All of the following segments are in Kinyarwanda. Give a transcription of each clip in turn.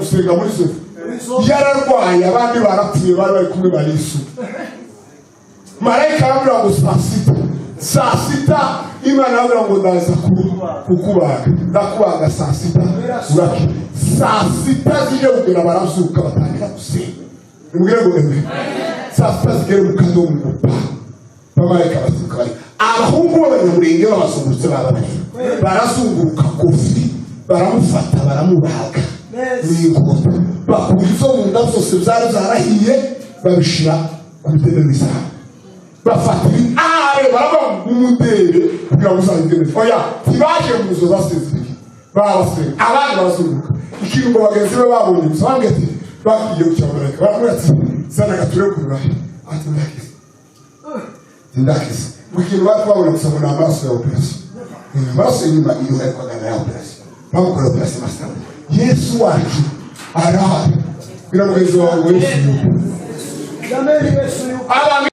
gusenga muri sofa yararwaye abandi barapfuye bari bari kumwe barisu marayika arambwira ngo saa sita Imana arambwira ngo ndaza kukubaga ndakubaga saa sita uraki saa sita zije kugera barazuka batangira gusenga nimubwire ngo saa sita zigera mu kadomo bamarayika basuka bari abahungu b'abanyamurenge babazungurutse barazunguruka kofi baramufata baramubaga n'inkoto bakura izo mu nda zose zari zarahiye babishira ku bitebe bisaha bafata baraba umudere kugira ngo uzangene oya tibaje mu zo zasezereye babasenga abandi bazunguruka ikintu ngo bagenzi be babonye usange ati bagiye kucyabareka baramwatse sana gature kurura ati ndakise mukintu batwabona gusaba n'amaso ya operation amaso inyuma iyo ariko agana ya operation bakora operation master Yesu wacu arahari kugira ngo Yesu wawe Yesu abami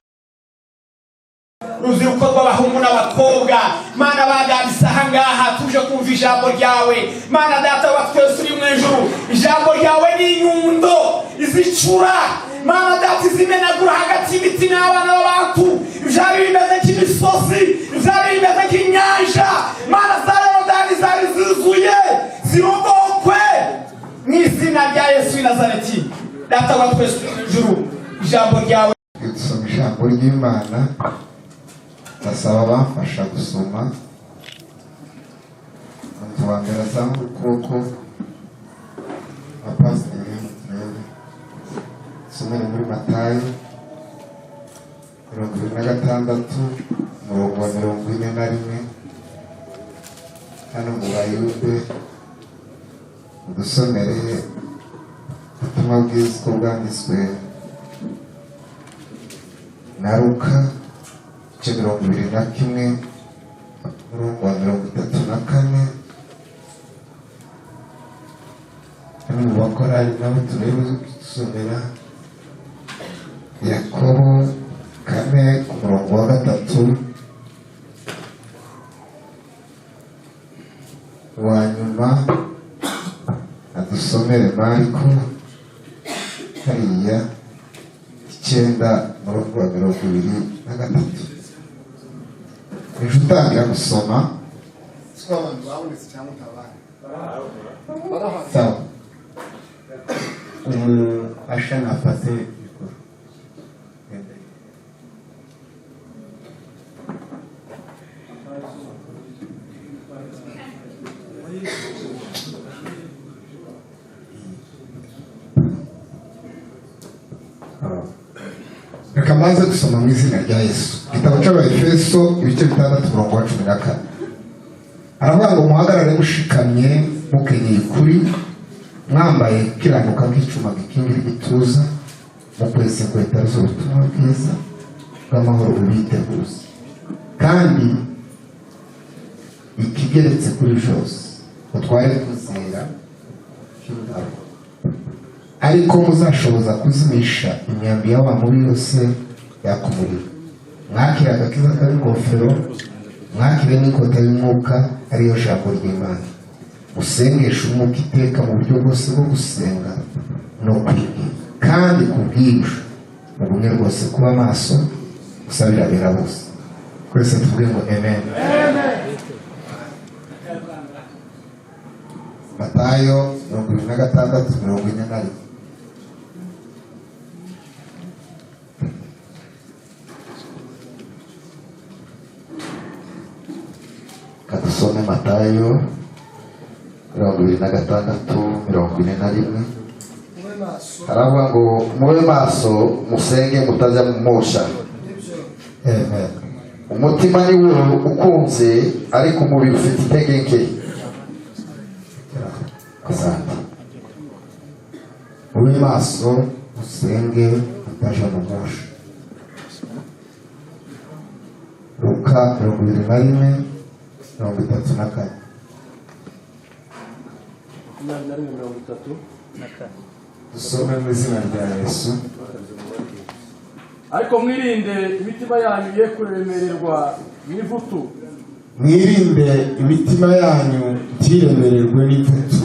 ruziruko rw'abahungu n'abakobwa Mana bagandisa hangaha tuje kumva ijambo ryawe Mana data wa twese uri mu ijuru ijambo ryawe ni inyundo izicura Mana data izimenagura hagati y'ibiti n'abana b'abantu byari bimeze nk'imisozi byari bimeze nk'inyanja Mana zarodani zari zuzuye zirondokwe mu izina rya Yesu w'i Nazareti data wa twese uri mu ijuru ijambo ryawe dusoma ijambo ry'Imana basaba bafasha gusoma tubambera zamu ukuboko abapasiteri somera muri Matayo 26 umurongo wa 41 hano mu Bayude dusomere ubutumwa bwiza uko bwanditswe na Luka 21 umurongo wa 34 hano mu bakorari nabo turebe gusomera Yakobo 4 umurongo wa 3 wa nyuma adusomere Mariko hariya 9 umurongo wa 23 Nijutangira gusoma sawa ashana afate reka maze gusoma mu izina rya Yesu igitabo cy'Abaefeso ibice 6 umurongo wa 14 aravuga ngo muhagarare mushikamye mukenyeye kuri mwambaye kiranuka nk'icuma gikingira igituza mukwese inkweto z'ubutumwa bwiza bw'amahoro bubiteguza kandi ikigeretse kuri byose mutware kuzera cy'ingabo ariko muzashoboza kuzimisha imyambi y'abamubi yose yakumurira mwakira agakiza k'ingofero mwakire n'inkota y'umwuka ariyo jambo ry'Imana musengesha umwuka iteka mu buryo bwose bwo gusenga no kwiga kandi kubw'ibyo mu bumwe rwose kuba maso gusabira abera bose twese tuvuge ngo amen. Matayo 26:41 kadusome Matayo 26:41 haravuga ngo mube maso musenge mutajya mu mosha. Amen. Umutima ni wo ukunze ariko umubiri ufite intege nke. Asante. Mube maso musenge mutajya mu mosha. Luka 21:34 dusome mu izina rya Yesu. Ariko mwirinde imitima yanyu ye kuremererwa n'ivutu. Mwirinde imitima yanyu ntiremererwe n'ivutu.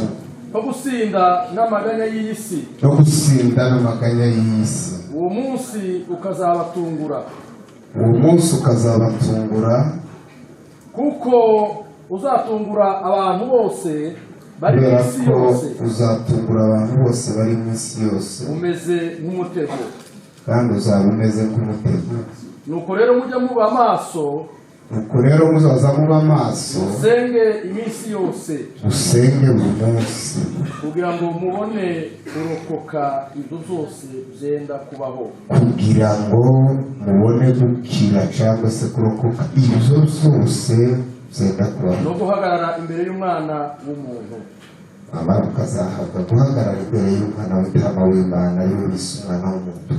no gusinda n'amaganya y'isi, no gusinda n'amaganya y'isi. uwo munsi ukazabatungura, uwo munsi ukazabatungura, kuko uzatungura abantu bose bari mu kubera isi ko yose, uzatungura abantu bose bari mu isi yose, umeze nk'umutego. kandi uzaba umeze nk'umutego. Nuko rero mujya muba amaso, nuko rero muzaza muba maso, musenge iminsi yose, usenge buri munsi, kugira ngo mubone kurokoka ibyo zose byenda kubaho, kugira ngo mubone gukira cyangwa se kurokoka ibyo zose byenda kubaho, no guhagarara imbere y'umwana w'umuntu. amara mukazahabwa guhagarara imbere y'umwana w'intama w'Imana, ariwe Yesu umwana w'umuntu.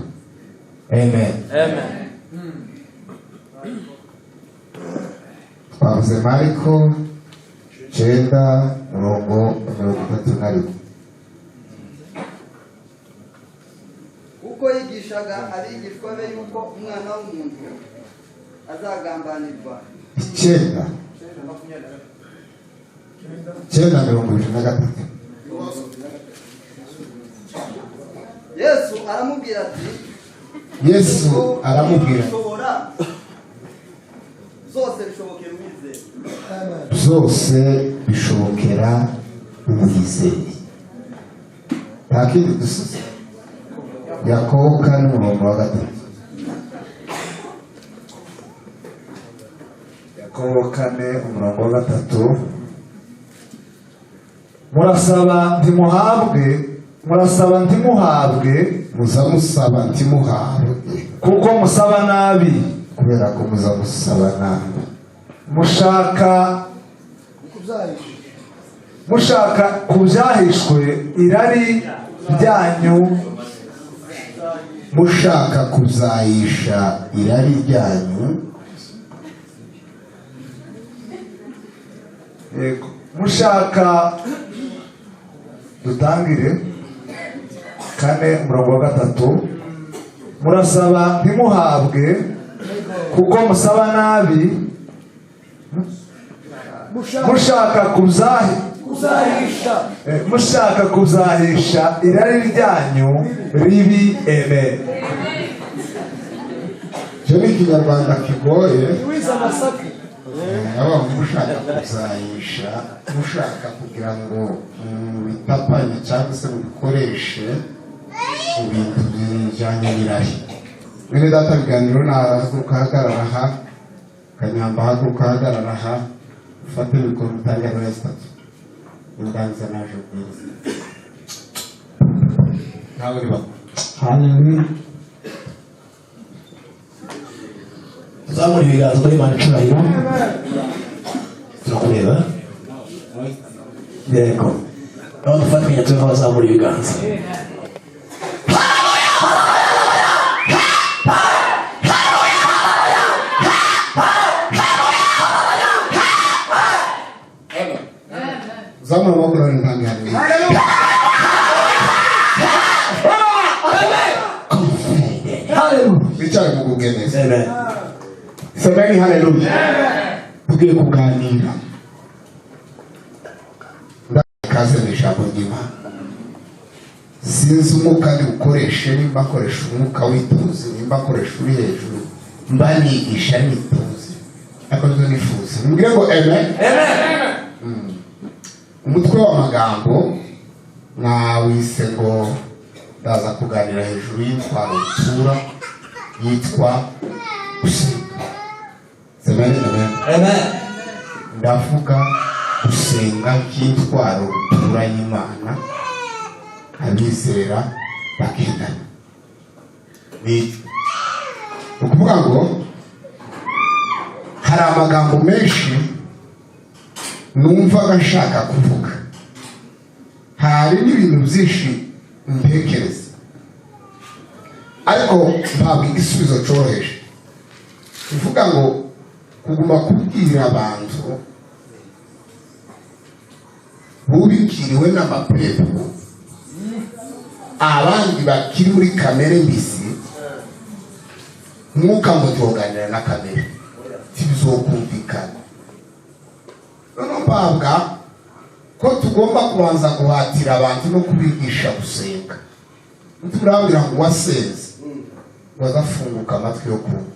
Amen. Amen. Twavuze Mariko 9:31. uko yigishaga abigishwa be yuko umwana w'umuntu azagambanirwa. 9:23. Yesu aramubwira ati, Yesu aramubwira, zose bishobokera umwizeye. zose bishobokera umwizeye. Nta kindi dusize. Yakobo 4:3. Yakobo 4:3. murasaba ntimuhabwe, muzamusaba ntimuhabwe, kuko musaba nabi, kubera ko muzamusaba nabi. mushaka ku byahishwe irari ryanyu, mushaka kuzayisha irari ryanyu. yego, mushaka, dutangire 4:3. murasaba ntimuhabwe, kuko musaba nabi, mushaka kuzahisha irari ryanyu ribi. Amen. Icyo ni ikinyarwanda kigoye. Wiza amasaka. Mushaka kuzayisha, mushaka kugira ngo bitapanye cyangwa se mubikoreshe mu bintu bijyanye n'irari. Mwene data ibiganiro nahaguruka ahagarara aha, Kanyamba ahaguruka ahagarara aha, ufate mikoro utangira muri sitatu. Indangiza naje ubwiza. Ntawe uri bakuru. Haleluya. Zamura ibiganza kuri Imana icurahiro. Turakureba. Yego. Naho dufatanya tuve abazamura ibiganza. Zamura amaboko nawe ntangire. Haleluya. Bicaye mu kugeneza. Amen. Semeni haleluya. Tugiye kuganira. Ndakaze mu ijambo ry'Imana. Sinzi umwuka ndi bukoreshe, nimba akoresha umwuka w'ituze, nimba akoresha uri hejuru, mba nigisha n'ituze. Ariko nzo nifuza. Mbwire ngo amen. Amen. Umutwe w'amagambo nawise ngo ndaza kuganira hejuru y'intwaro itura yitwa gusenga. Semeni amen. Amen. Ndavuga gusenga nk'intwaro itura y'Imana abizera bagendana. Ni ukuvuga ngo hari amagambo menshi numva gashaka kuvuga, hari n'ibintu byinshi ntekereza, ariko ntabwo igisubizo cyoroheje. Uvuga ngo kuguma kubwira abantu bubikiriwe n'amapepo, abandi bakiri muri kamere mbisi, mwuka ngo tuganira na kamere, tibizokumvikana. Nono mpabwa ko tugomba kubanza guhatira abantu no kubigisha gusenga. Turambira ngo wasenze wazafunguka amatwi yo kumva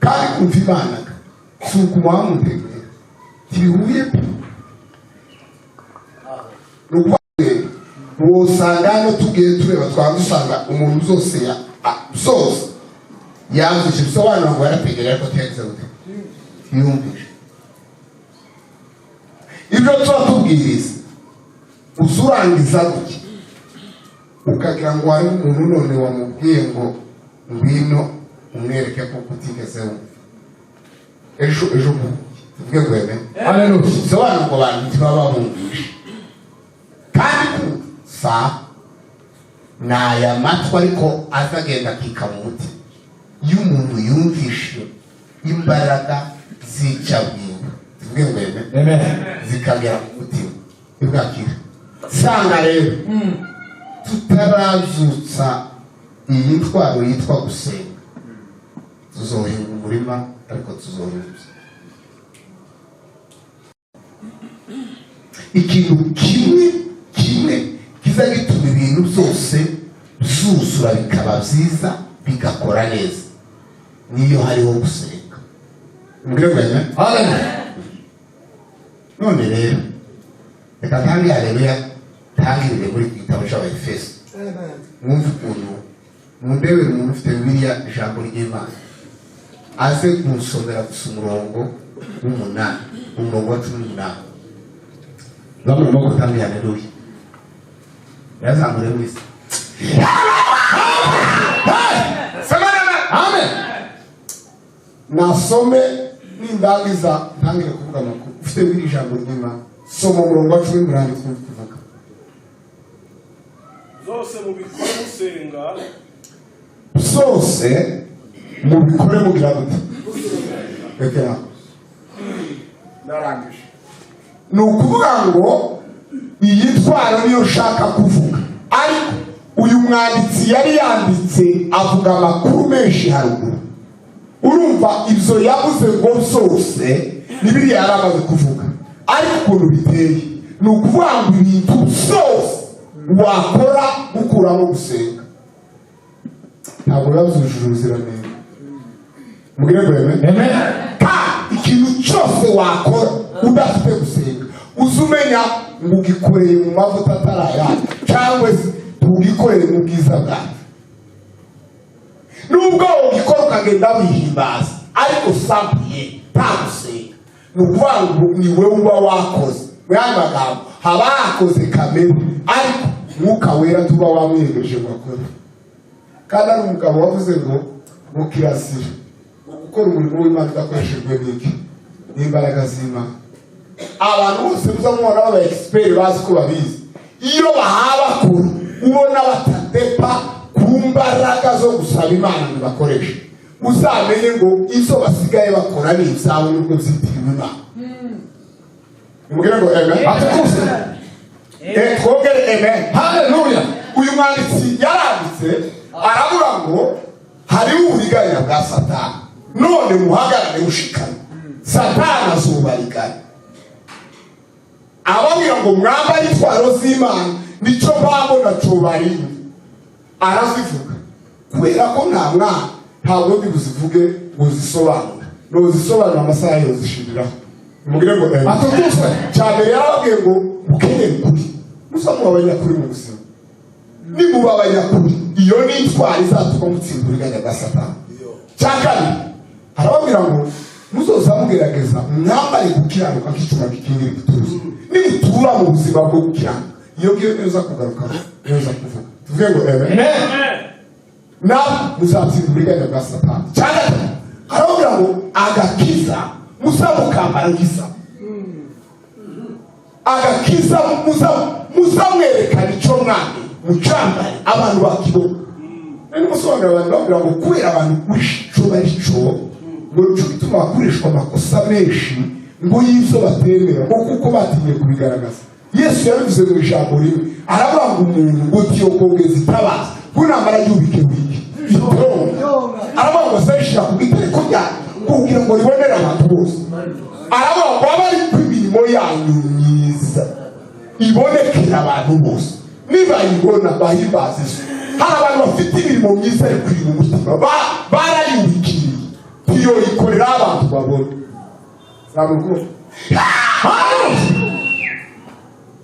kandi kumva Imana si ukumuhamudegera tibihuye wosanga hano tugiye tureba twandusanga umuntu zose yandusha ibisobanuro ngo yarategera ariko tegeze gute yumvishe ibyo tuba tubwiriza uzurangiza gutya ukagira ngo hari umuntu none wamubwiye ngo ngwino umwereke ko kutigeze wumva ejo tuvuge ngo eme bisobanura ngo abantu ntibaba bumvishe kandi ni aya matwi ariko azagenda akika mu muti iyo umuntu yumvishe imbaraga zica bwinga tuvuge ngo eme zikagera mu mutima ibwakira sanga rero tutarazutsa iyi ntwaro yitwa gusenga tuzohinga umurima ariko tuzoruza ikintu kimwe kiza gituma ibintu byose byuzura bikaba byiza bigakora neza niyo hariho gusenga. None rero reka ntange haleluya ntangirire muri igitabo cy'Abefeso mwumva ukuntu mundebere umuntu ufite Bibiliya ijambo ry'Imana aze kumusomera gusa umurongo w'umunani umurongo wa 18 ngamwe mo gutangira haleluya yazamure mwese amen nasome n'indangiza ntangire kuvuga amakuru ufite Bibiliya ijambo ry'Imana soma umurongo wa 18 kuvuga zose mubikore musenga zose mubikore mugira gute rekera narangije ni ukuvuga ngo iyi ntwaro niyo ushaka kuvuga ariko uyu mwanditsi yari yanditse avuga amakuru menshi haruguru urumva ibyo yavuze ngo zose n'ibiriya yari amaze kuvuga ariko ukuntu biteye ni ukuvuga ngo ibintu byose wakora gukuramo gusenga ntabwo yabyujuje ubuziranenge mugire ngo amen ikintu cyose wakora udafite gusenga uzumenya ngo ugikoreye mu mavuta ataraya cyangwa se ugikoreye mu bwiza bwawe nubwo ugikora ukagenda wihimbaza ariko sampuye nta gusenga ni ukuvuga ngo ni wowe uba wakoze mwanya magambo haba hakoze kamere ariko mwuka wera tuba wamwiyegereje ngo akore kandi ari umugabo wavuze ngo kirazira gukora umurimo w'Imana udakoreshejwe n'iki n'imbaraga z'Imana. Abantu bose muzamubona baba expert bazi ko babizi iyo bahaba kure ubona batadepa ku mbaraga zo gusaba Imana ngo bakoreshe uzamenye ngo izo basigaye bakora ni ibyawe nubwo byitiriwe Imana. Mugire ngo amen atukuze twongere amen haleluya. Uyu mwanditsi yaranditse aravuga ngo hariho uburiganya bwa Satani none muhagarare mushikane Satani azubariganya ababwira ngo mwambare intwaro z'Imana nicyo babona cobari arazivuga kubera ko nta mwana ntabwo bibuzivuge ngo zisobanura no zisobanura amasaha yose zishiriraho. Mugire ngo atukuze cyane yarababwiye ngo ukeneye kuri musamu abanyakuri mu buzima nimuba abanyakuri iyo ni intwaro izatuma mutsinda uburiganya bwa Satani. Cyakabiri arababwira ngo muzoza mugerageza mwambare gukiranuka nk'icuma gikingira igituza nimutura mu buzima bwo gukiranuka iyo ngiyo neza kugaruka neza kuvuga tuvuge ngo amen na muzatsinda uburiganya bwa Satani. Cyakabiri arababwira ngo agakiza muzamukambara nk'isa agakiza muzamwerekana icyo mwami mucambare abantu bakibona n'umusobanuro abantu bavuga ngo kubera abantu kwisho barico ngo cyo gituma bakoreshwa amakosa menshi ngo yizo batemera ngo kuko batinye kubigaragaza. Yesu yabivuze mu ijambo rimwe aravuga ngo umuntu ngo tiyokongeza itabaza kunamara yubike wiki aravuga ngo sashira kubitereko ryane kugira ngo ribonere abantu bose aravuga ngo abari kw'imirimo yanyu myiza ibonekera abantu bose nibayibona bahimbaza Yesu. Hari abantu bafite imirimo myiza ari kuri mu mutima barayubikiriye iyo ikorera abantu babona ntabwo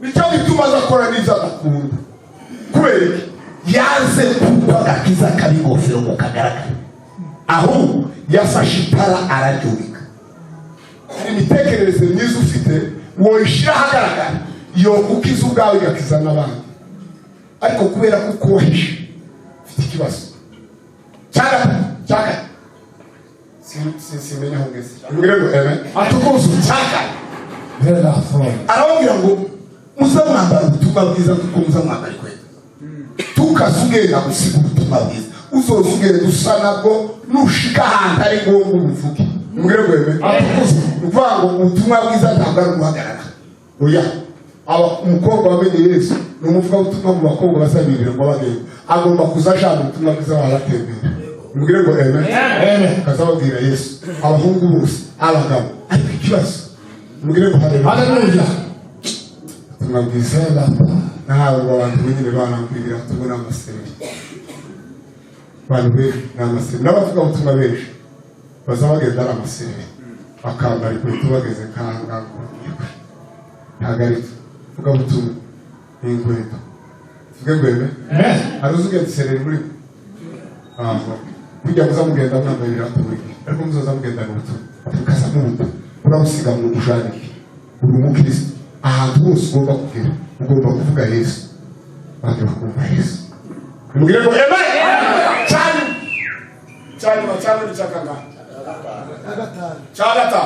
nicyo bituma azakora n'ibyo adakunda kubera yanze kuko agakiza kari ingofero ngo kagaragare ahubwo yafashe itara araryubika. Hari imitekerereze myiza ufite woyishyira ahagaragara iyo ukiza ubwawe igakiza n'abandi, ariko kubera ko ukoheje ufite ikibazo cyaka simenya aho ngeze mbwira ngo atukuze cyaka arababwira ngo muza mwambara ubutumwa bwiza kuko muza mwambara inkweto tukasugenda gusiga ubutumwa bwiza uzoza ugenda usa nabwo nushika ahantu ari ngombwa ubuvuge mbwira ngo atukuze uvuga ngo ubutumwa bwiza ntabwo ari uguhagarara oya umukobwa wamenye Yesu ni umuvuga ubutumwa mu bakobwa bazabirira ngo bagende agomba kuzajana ubutumwa bwiza babatembera mbwira ngo kazababwira Yesu abahungu bose abagabo ariko ikibazo mbwira ngo haleluya ubutumwa bwiza ntabwo abantu nyine banambwira tubona amaseri abantu benshi n'amaseri n'abavuga ubutumwa benshi bazabagenda ari amaseri bakambara inkweto bageze nkanga ntabwo ari vuga ubutumwa n'inkweto vuge ngo hari uzugenda isereri muri kujya muza mugenda mwambaye ibirato buri gihe ariko muzoza mugenda n'ubutumwa tukaza n'ubutumwa urabusiga mu gujanike uri umukristo ahantu hose ugomba kugera ugomba kuvuga Yesu abantu bakumva Yesu mbwira ngo cyane cyakanga cyagata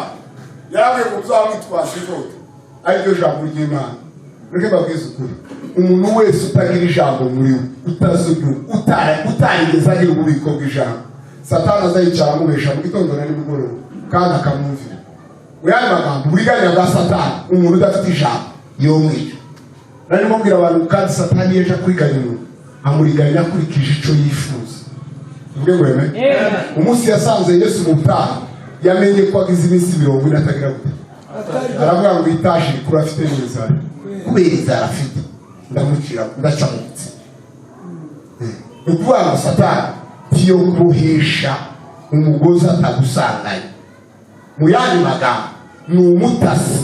yawe kuzamwitwaza ivote ariko jambo ry'Imana reke babwize ukuri umuntu wese utagira ijambo muri we utarigeze agira ububiko bw'ijambo Satani azayicara amubesha mu gitondo na nimugoroba kandi akamwumvira uyandi magambo uburiganya bwa Satani umuntu udafite ijambo yomwica. Narimo mbwira abantu kandi Satani yeje kwiganya amuriganya akurikije ico yifuza ubwe ngweme umunsi yasanze Yesu mu butaha yamenye ko agize iminsi 40 atagira gute aravuga ngo itashi kuri afite n'inzara kubera inzara afite ndamucira ndacamutse ukuvuga ngo Satani tiyo kuhesha umugozi atagusanganye mu yandi magambo ni umutasi.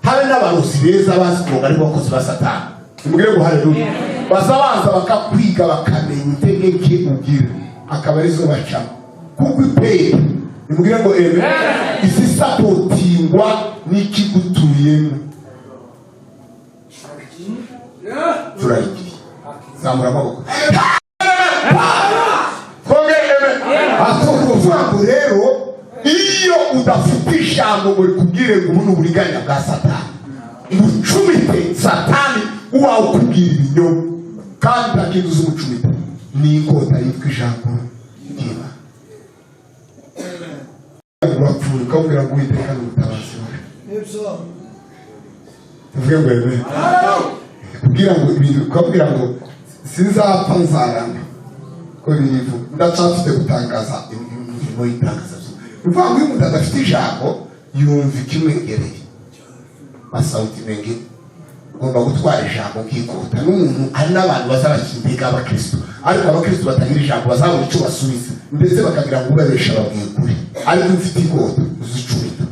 Habe n'abarozi beza bazi kuroga ariko bakozi ba Satani mbwire ngo haleluya bazabanza bakakwiga bakamenya itegeke ubwira akaba arizo bacamo kuko ipeye mbwire ngo isi supportingwa n'ikigutuyemo turayiki zamura amaboko atukuvuga rero iyo udafite ijambo muri kubwire ngo ubu n'uburiganya bwa Satani ucumite Satani uwawe kubwira ibinyoma kandi ntakinduza umucumite ni inkota yitwa ijambo Niba urapfuye ukabwira ngo Uwiteka n'umutabazi wawe tuvuge ngo kubwira ngo ibintu ukabwira ngo sinzapfa nzaramba ko birivu ndacafite gutangaza imirimo y'itangaza uvuga ngo iyo umuntu adafite ijambo yumva ikimwegereye masauti mengi ugomba gutwara ijambo nk'ikota n'umuntu ari n'abantu bazabakindega abakristo ariko abakristo batagira ijambo bazabona icyo basubiza ndetse bakagira ngo ubabesha babwiye kure ariko ufite ikota uzicurita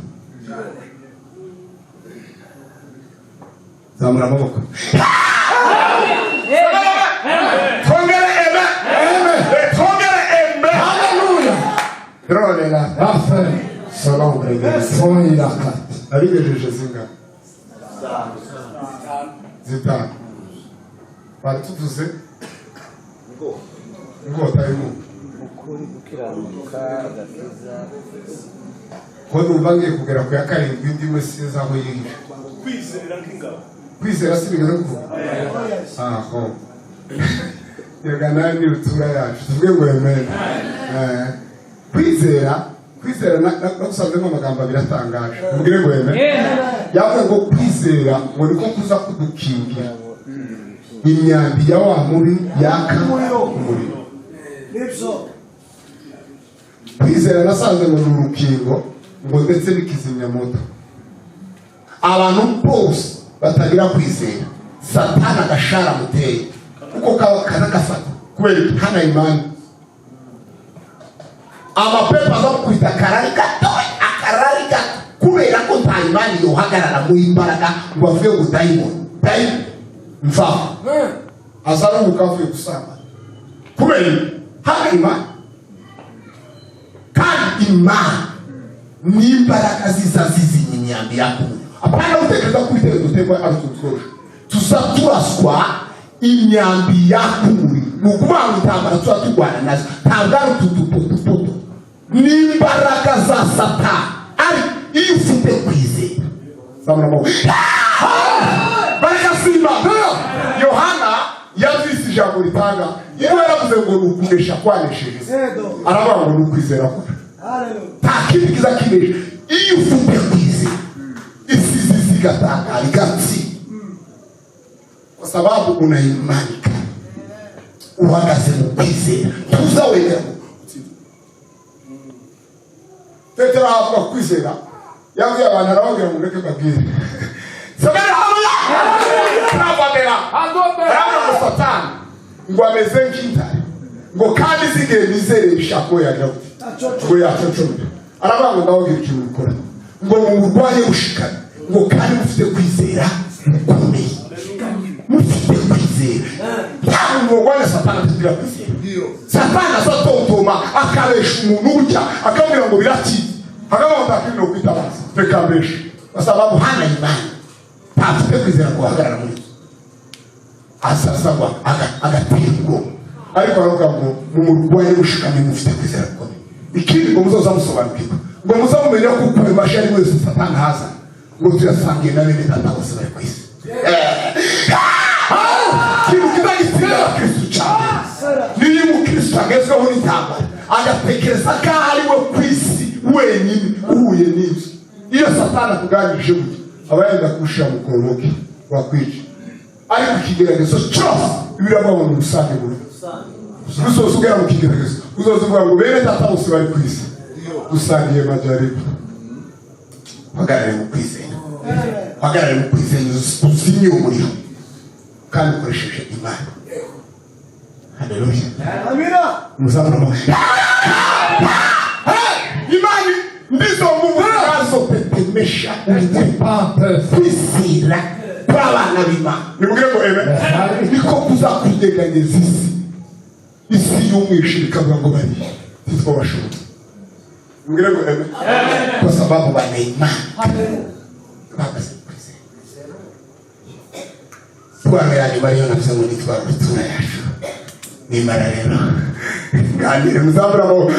zamura amaboko Drolela, Rafael, Salombre, Soiraka, abigejeje zinga. Zitanu. Batuvuze ngo tarimo. Ukuri gukiranuka agakiza. Ko numvangiye kugera ku ya karindwi ndi wese zaho yihisha. Kwizera nk'ingabo. Kwizera si bigeze kuvuga. Aho. Yagana ni utura yacu. Tuvuge ngo amen. Kwizera nagusanzemo amagambo abiri atangaje mbwire ngo yavuga ngo kwizera ngo niko kuza kudukingira imyambi ya wa mubi yaka umuriro. Kwizera nasanze ngo ni urukingo ngo ndetse n'ikizimyamoto. Abantu bose batagira kwizera satana agashara muteye kuko kaza gafata kubera hana imani amapepo azakwita akarari gato kubera ko nta imani yohagarara mu imbaraga ngo avuge ngo dayimoni mva azaruhuka avuye gusamba kubera hana imani kandi imani n'imbaraga zizazizinya imyambi yako apana utekereza ko ibitekerezo dutegwa ari tutwoje tuzaturaswa imyambi yakumuri nukubanga intambara tuba turwana nazo ntabwo ari utudupoto n'imbaraga za satani ari iyo ufite kwizera barayasimba Yohana yazise ijambo ritanga iyo yaravuze ngo nukunesha kwanesheje aravuga ngo nukwizera ko nta kindi kiza kinesha iyo ufite kwizera isi zigatanga rigatsi kwa sababu unaimanika uhagaze mu kwizera tuzawegera Petero avuga kwizera yavuye abantu arababwira ngo reke babwire Semahoro hano satani ngo ameze nk'intare ngo kandi zigeye nizere bishako ya Dawudi ngo yacocombe aravuga ngo ndababwira ikintu gukora ngo murwanye gushikana ngo kandi mufite kwizera gukomeye mufite kwizera ntabwo murwanye satani atagira kwizera satani azatontoma akabesha umuntu ujya akabwira ngo biraki hagabo ndakino kwitabaza reka mbesha basaba muhana imani ntafite kwizera ngo ahagarara muri asasagwa agatirwa ariko aravuga ngo mumurwaye gushikana mufite kwizera gukomeye ikindi ngo muzoza musobanukirwa ngo muzamumenya ko uko imashini wese satani haza ngo tuyasangiye na bene data bose bari ku isi kintu kizagitsinda Kristo cyane niyo umukristo agezweho n'intambara agatekereza ko ari we ku isi wenyine uhuye n'ibyo iyo satani akuganirije gutya aba yenda kugushira mu koroke wakwica ariko ikigeragezo cyose ibiravuga ngo urusange muri uzoza ugera mu kigeragezo uzoza uvuga ngo bene data bose bari ku isi dusangiye majyaruguru hagarare mu kwizera hagarare mu kwizera uzimye umuriro kandi ukoresheje imana haleluya amina muzabona imani ndizo nguvu zazo tetemesha kwizera kw'abana b'Imana nimubwire ngo niko kuzakuteganyiriza isi y'umwijima ikavuga ngo bari titwa bashoboye nimubwire ngo kwa sababu bana imani bagaze kwizera twara yaje bariyo nafise ngo nitwara rutura yacu nimara rero kandi muzabura ngo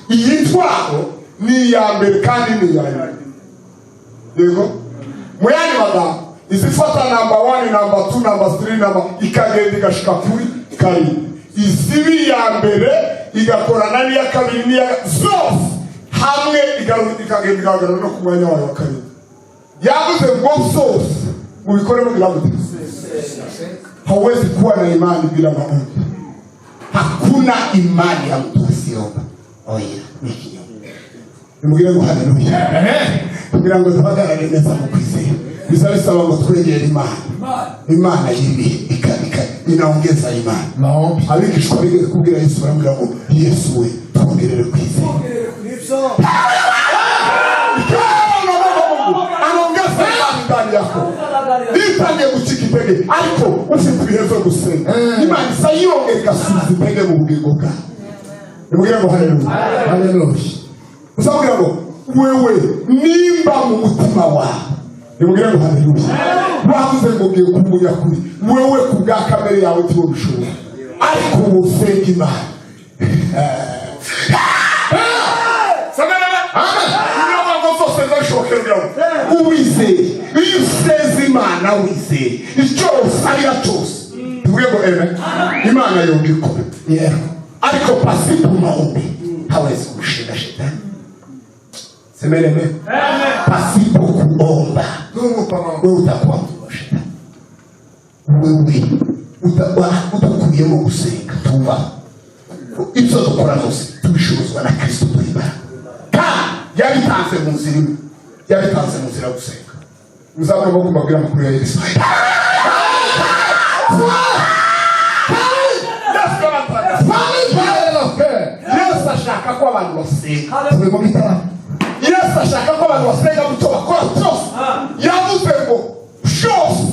iyi ntwaro ni iya mbere kandi ni iya nyuma yego mu yandi magambo izifata namba 1 namba 2 namba 3 namba ikagenda igashika kuri karindwi izibi ya mbere igakorana n'iya kabiri n'iya zose hamwe ikagenda igahagarara no ku mwanya wayo wa karindwi yavuze ngo zose mubikore mugira ngo hawezi kuwa na imani bila maombi. Hakuna imani ya mtu asiomba. Oya, ni kinyoma. Nimugire ngo haleluya. Kugira ngo tuhagarare neza mu kwizera. Bisaba ngo twegere Imana. Imana y'ibihe inaongeza imani. Maombi. Abigishwa bigeze kubwira Yesu baramubwira ngo Yesu we twongerere kwizera. Anaongeza imani ndani yako. Nitangiye gucika intege ariko ufite ibihezo gusenga. Imana isayongera igasubiza intege mu bugingo bwawe. Nimugire ngo haleluya. Haleluya. Uzabwira ngo wewe nimba mu mutima wawe. Nimugire ngo haleluya. Wavuze ngo ngiye kumbuya kuri wewe kubwa kamere yawe tiwo bishobora. Ariko usenga Imana. Uwizeye iyo useze Imana wizeye icyo usabira cyose tuvuge ngo Imana yongikora ariko pasipo maombi hawezi kushinda shetani. Semene pasipo kuomba wewe utakuwa shetani. Wewe utakuyemo gusenga tuba ibyo dukora byose tubishobozwa na Kristo turi Imana. yabitanze mu nzira imwe, yabitanze mu nzira gusenga. Muzabona ko mbabwira amakuru ya Yesu. Yesu ashaka ko abantu basenga. Turi mu gitaramo. Yesu ashaka ko abantu basenga mu cyo bakora cyose. Yavuze ngo shose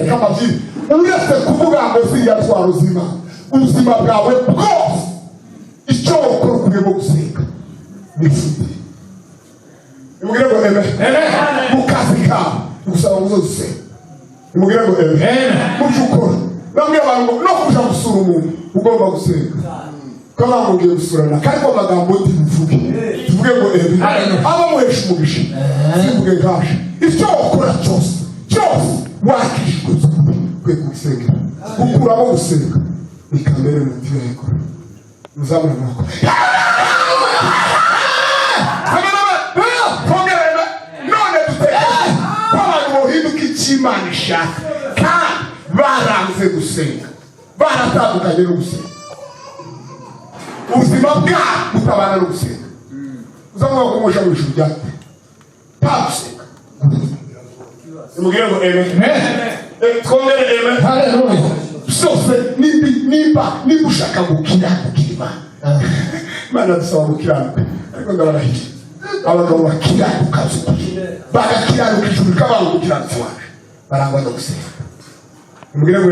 kamabyi uretse kuvuga ngo ziriya twaro zima ubuzima bwawe bwose icyo wakora ukwiye gusenga n'ifite. Imubwire ngo eme mu kazi kawe gusaba ngo uzosenga. Imubwire ngo eme mu byo ukora. Namwe abantu no kuja gusura umuntu ugomba gusenga. Kama ngo ugiye gusurana kandi ko magambo ndivuge. Tuvuge ngo eme aba muhesha umugisha. Simvuge gasha. Icyo wakora cyose wakishwe kwe gusenga. Gukuramo gusenga ni kamere mu byo yakora. Muzabona mwako. None dutekereza ko abantu bohinduka icy'Imana ishaka kandi baranze gusenga, baratandukanye no gusenga. Ubuzima bwabo butabana no gusenga. Uzamubona ko muje mu ijuru ryate gusenga. Imubwire ngo twongere haleluya. Sose niba ushaka gukiranuka Imana dusaba gukiranuka, ariko ndabarahiye abagabo bakiranuka bagakiranuka ijuru k'abantu gukiranuka waje barangwa no gusenga. Imubwire ngo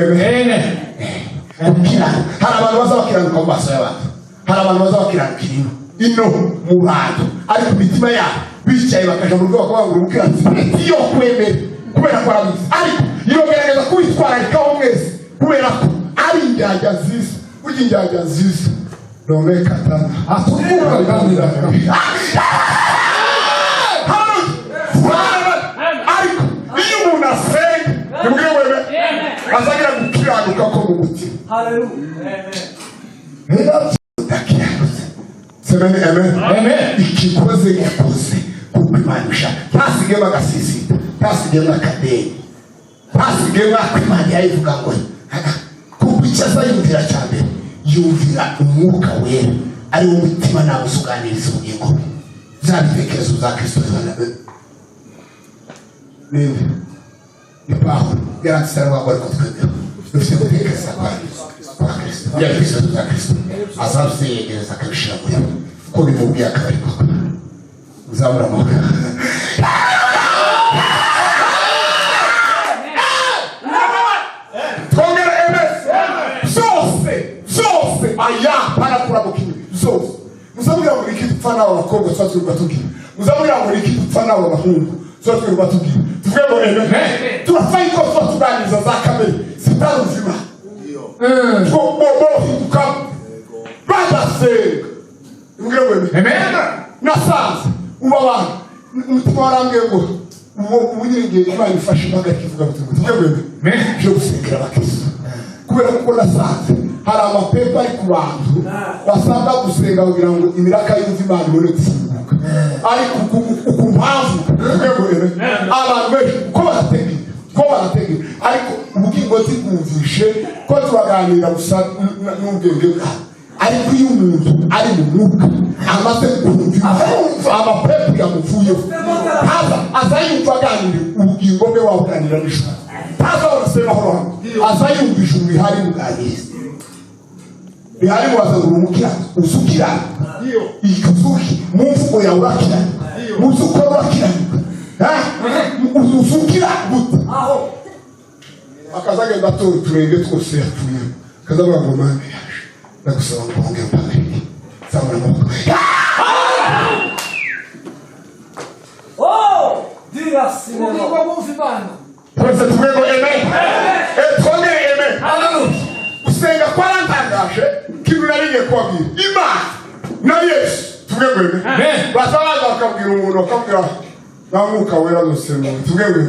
gukiranuka. Hari abantu baza bakiranuka mu maso y'abantu, hari abantu baza bakiranuka ino mu bantu, ariko imitima yabo bicaye bakaja mu rwego bakabangura umukiranuka iyo kwemera kubera ko arabizi, ariko yogerageza kwitwararikaho mwese kubera ko ari injyajya nziza. Burya injyajya nziza none katana atuvuga ganira ariko iyo umuntu asenga nimubwire wewe azagira gukiranuka ko mu mutima. Semeni amen. Ikikoze gikoze kuko Imana ishaka. Ntasigema agasisita, ntasigema akadeni, ntasigema Imana yayivuga ngo kuko icyo azayumvira cyane yumvira umwuka wera ari wo mutima nawe usuganiriza ubugingo bya bitekerezo bya Kristo. Ni Pawulo yaranditse aravuga ariko twebwe dufite gutekereza kwa Kristo, bya bitekerezo bya Kristo azabyegereza akabishyira muri we ko bimubwiye akabari koko. Uzabura amaboko. Aya parakura mukini zose. Muzabwira ngo iki dupfa nawo bakobwa twatwe batubwira. Muzabwira ngo iki dupfa nawo bahungu twatwe batubwira. Tuvuge ngo turafai ko twatuganiza za kamere zitaruzima. Bo hinduka badasenga. Imubwire ngo nasanze ubabana umutima warambwiye ngo ubunyirengeye Imana ifashe bagakivuga butumwa. Tuvuge ngo je gusengera abakristo kubera ko nasanze hari amapepa ari ku bantu basanga gusenga kugira ngo imiraka y'Imana ibone gufunguka. Ariko ku mpamvu abantu benshi ko barategeka ariko ubugingo zibumvishe ko turaganira gusa n'ubwenge bwabo. Ariko iyo umuntu ari mu mwuka amaze kumva amapepa yamuvuyeho azayumva aganira ubugingo bwe wabuganira n'ijuru. Semahoro azayumvisha umwihari muganiriza bihari wazana umukira uzukira ikuzuki mu mvugo yawe urakira muzuko urakira uzukira gute akazagenda turenge twose yapfuye akazavuga ngo Mana yaje ndagusaba ngo wongere umpagarike zabura amaboko. Twese tuvuge ngo twongere gusenga kwarantangaje kintu nariye kubabwira Imana na Yesu. Tuvuge ngo bazabaza bakabwira umuntu bakabwira namwuka wera gusenga. Tuvuge ngo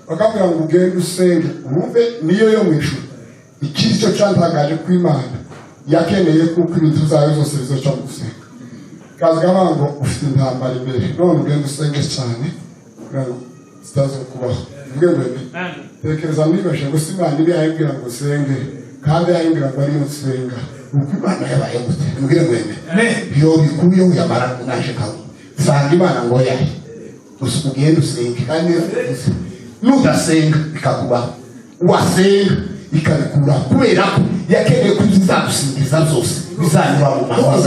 bakabwira ngo ugende usenge urumve niyo yo mw'ijuru. Iki cyo cyantangaje ku Imana yakeneye kuko ibintu zayo zose bizoca mu gusenga. Kaziga ngo ufite intambara imbere none ugende usenge cyane zitazo kubaho. Tuvuge ngo tekereza nibashe ngo Imana ibi yayibwira ngo usenge kandi yayibwira ngo ari musenga uko Imana yabaye gute. Tuvuge ngo yo bikuyeho yamara naje kawe sanga Imana ngo yahe ugenda usenga kandi nudasenga bikakubaho wasenga ikabikura kubera ko yakeneye ko izagusingiza zose bizanyura mu mahoro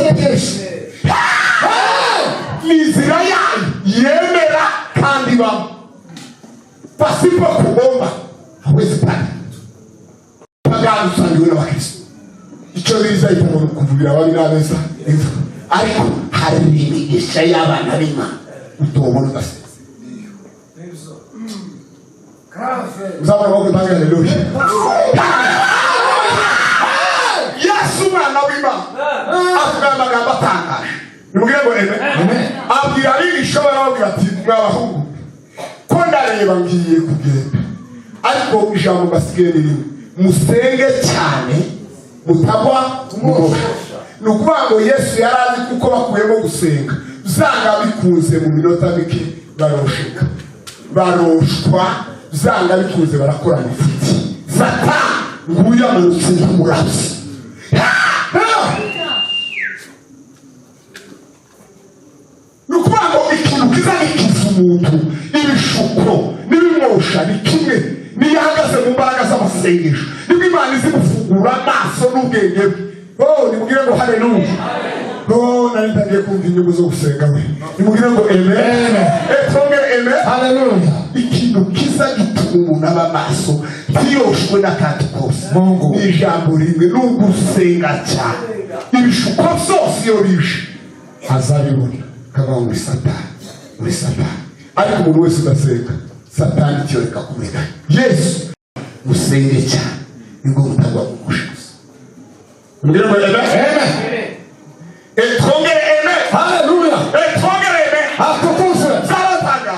n'inzira yayo yemera kandi bamo pasipo kuomba hawezi pata pagano usangiwe n'abakristo icyo biza itabona kuvubira ababi n'abeza ariko hari imigisha y'abana b'Imana utobona udase uzabona ko gutanga haleluya Yesu mwana w'Imana avuga amagambo atangaje nimubwire ngo amen abwira abigisha barababwira ati mwabahungu ko ndareba ngiye kugenda ariko ijambo basigaye rimwe musenge cyane mutagwa umugosha ni ukuvuga ngo Yesu yari azi kuko bakuyemo gusenga zanga bikunze mu minota mike baroshwa zanga bikunze barakora amafuti Satani nguyu amanutse nk'umurabyo ni ukuvuga ngo ikintu kiza gikiza umuntu ibishuko n'ibimosha ni kimwe niyo ahagaze mu mbaraga z'amasengesho nibwo Imana izi gufungura amaso n'ubwenge bwe nimubwire ngo haleluya nari ntangiye kumva inyungu zo gusenga we nimubwire ngo amen twongere amen haleluya ikintu kiza gituma umuntu aba maso ntiyoshwe n'akantu kose ni ijambo rimwe ni ugusenga cyane ibishuko byose iyo bishe azabibona kaba muri Satani ariko umuntu wese udasenga Satani cyoreka kumenya Yesu musenge cyane ngo mutagwa mu mushizi mbere ngo amen twongere amen haleluya twongere amen akukuze zaratanga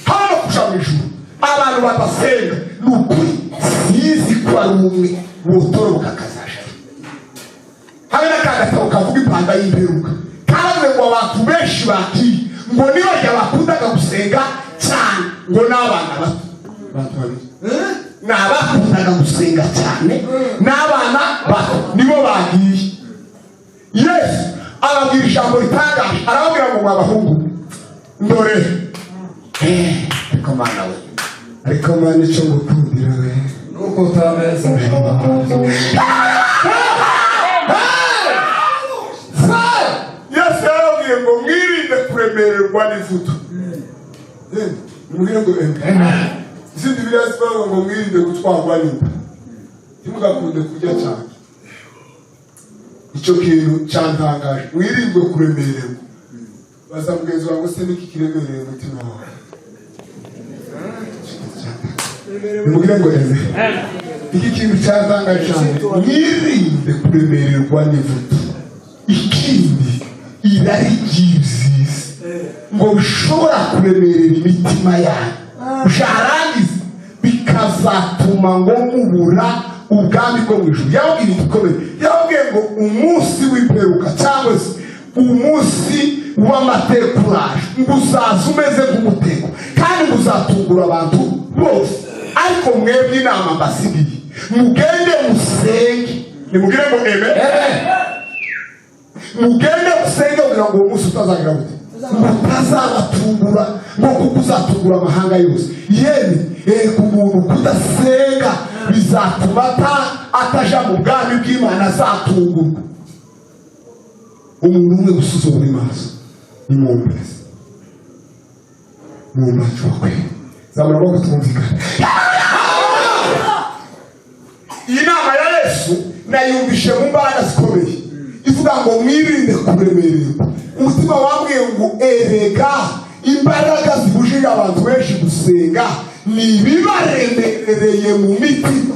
hano kushamijwe abantu batasenga n'ukuri sizi ko ari umwe wotoroka kazasha habe n'akagatabo kavuga impanda y'imperuka kandi ngo abantu benshi bati ngo niba yabakundaga gusenga cyane ngo n'abana bato n'abakundaga gusenga cyane n'abana bato nibo bagiye Yesu ababwira ijambo ritangaje arababwira ngo mwabahungu ndore ariko Mana we ariko Mana icyo ngukundira we nuko utameza Yesu yarababwiye ngo mwirinde kuremererwa n'ivuto nimubwire ngo amen izindi biriya zivuga ngo mwirinde gutwarwa n'inda ntimugakunde kurya cyane icyo kintu cyantangaje mwirindwe kuremererwa baza mugenzi wawe se niki kiremereye umutima wawe nimubwire ngo amen iki kintu cyantangaje cyane mwirinde kuremererwa n'ivuto ikindi irari ry'ibyiza ngo bishobora kuremerera imitima yanyu byarangiza bikazatuma ngo mubura ubwami bwo mu ijuru yababwira igikomeye yababwiye ngo umunsi w'imperuka cyangwa se umunsi w'amatekuraje ngo uzaza umeze nk'umutego kandi ngo uzatungura abantu bose ariko mwebwe inama mbasigiye mugende musenge nimubwire ngo amen mugende musenge kugira ngo uwo munsi utazagira gute utazabatungura ngo kuko uzatungura amahanga yose yemwe ku muntu kudasenga bizatuma ataja mu bwami bw'Imana azatungurwa umuntu umwe gusa uzobona imaso ni mumbezi mumbacu wakwe zabura ko twumvikana iyi nama ya Yesu nayumvishe mu mbaraga zikomeye ivuga ngo mwirinde kuremererwa umutima wambwiye ngo erega imbaraga zibujije abantu benshi gusenga ni ibibaremerereye mu mitima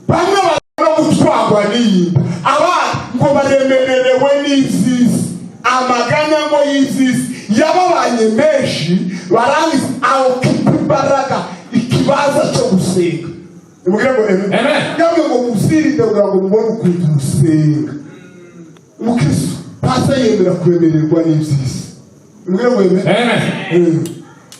bamwe bagomba gutwarwa n'iyindi abandi ngo baremererewe n'izisi amaganya ngo y'izisi yababanye menshi barangiza aho imbaraga ikibazo cyo gusenga nimubwire ngo amen yabwiye ngo musirinde kugira ngo mubone ukuntu musenga umukristo pasa yemera kuremererwa n'ibyisi nimubwire ngo amen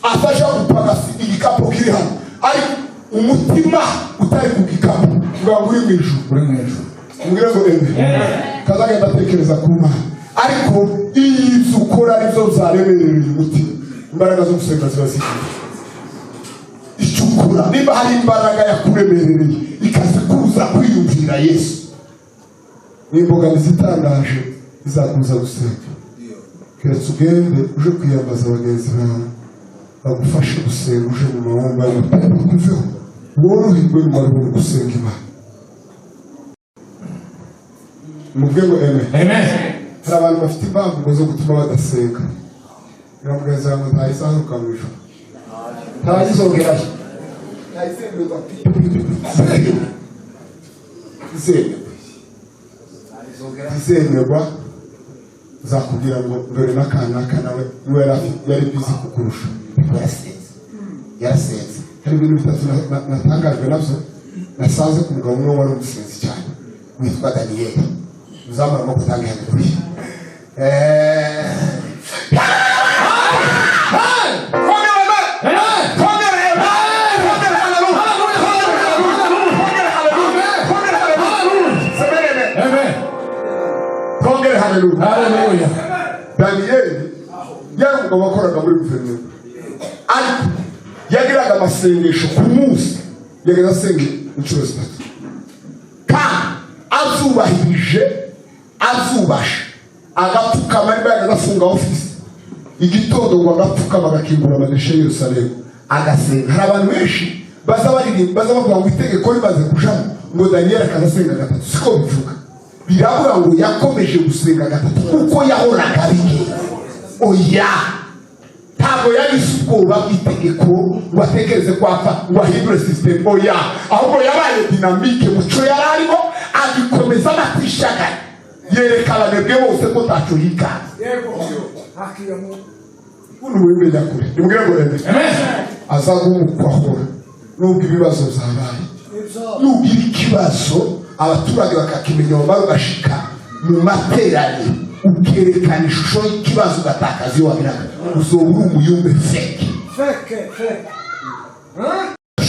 afasha gupagasi igikapu kiri hano ariko umutima utari ku gikapu ngo uri mu ijuru nimubwire ngo amen kazagenda atekereza ku Mana ariko iyi ukora arizo zaremereye umutima imbaraga zo gusenga ziba zigiye icyo ukora niba hari imbaraga yakuremerereye ikaza kuza kwiyumvira Yesu n'imbogamizi itangaje izakuza gusenga keretse ugende uje kwiyambaza bagenzi bawe bagufashe gusenga uje mu mahomba y'ukuveho woroherwe mu gusenga Imana mubwego amen hari abantu bafite impamvu zo gutuma badasenga biramugeza ngo ntayizahanuka mu ijoro ntayizongerayo ntayizemerwa izemerwa zakubwira ngo dore n'akanaka nawe niwe yari bizi kukurusha yarasenze hari ibintu bitatu natangajwe nabyo nasanze ku mugabo umwe wari umusenzi cyane witwa Daniyeli uzamuramo gutanga haleluya haleluya Daniyeli yari umugabo wakoraga muri guverinoma ariko yagiraga amasengesho ku munsi yagiraga asenga inshuro 3 kandi azubasha agapfukama niba yagafunga ofisi igitondo ngo agapfukama agakingura amadeshe Yerusalemu agasenga hari abantu benshi baza bavuga ngo itegeko rimaze kujamo ngo Daniyeli akazasenga 3 siko bivuga birabura ngo yakomeje gusenga 3 kuko yahoraga bigenza oya ntabwo yagize ubwoba bw'itegeko watekereze kwapfa wahindure system oya ahubwo yabaye dinamike muco yari arimo agikomeza amatishagara yereka abanebwe bose ko taco yikaze ubu wemenya kure nimubwire ngo rende azagumukwahora nubwo ibibazo zabaye nugira ikibazo abaturage bakakimenya bamara ugashika mu materaniro ukerekana ishusho y'ikibazo ugatakaza iyo wabiraga uzoba uri umuyumbe feke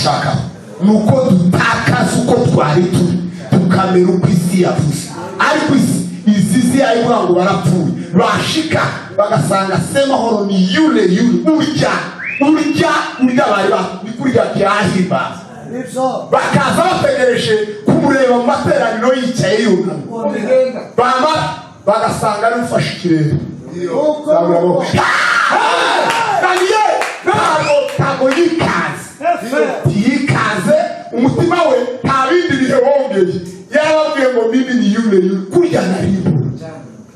shaka nuko dutakaza uko twari turi tukamera uko isi yavuze ariko izi ayibura ngo barapfuye bashika bagasanga Semahoro ni yule urya bari kurya byahimbaza bakaza bategereje kumureba mu materaniro yicaye yunamye bagasanga ari ufashe ikirere ntabwo yikaze umutima we nta bindi bihe wongeye yarababwiye ngo bibi ni yule kurya naribo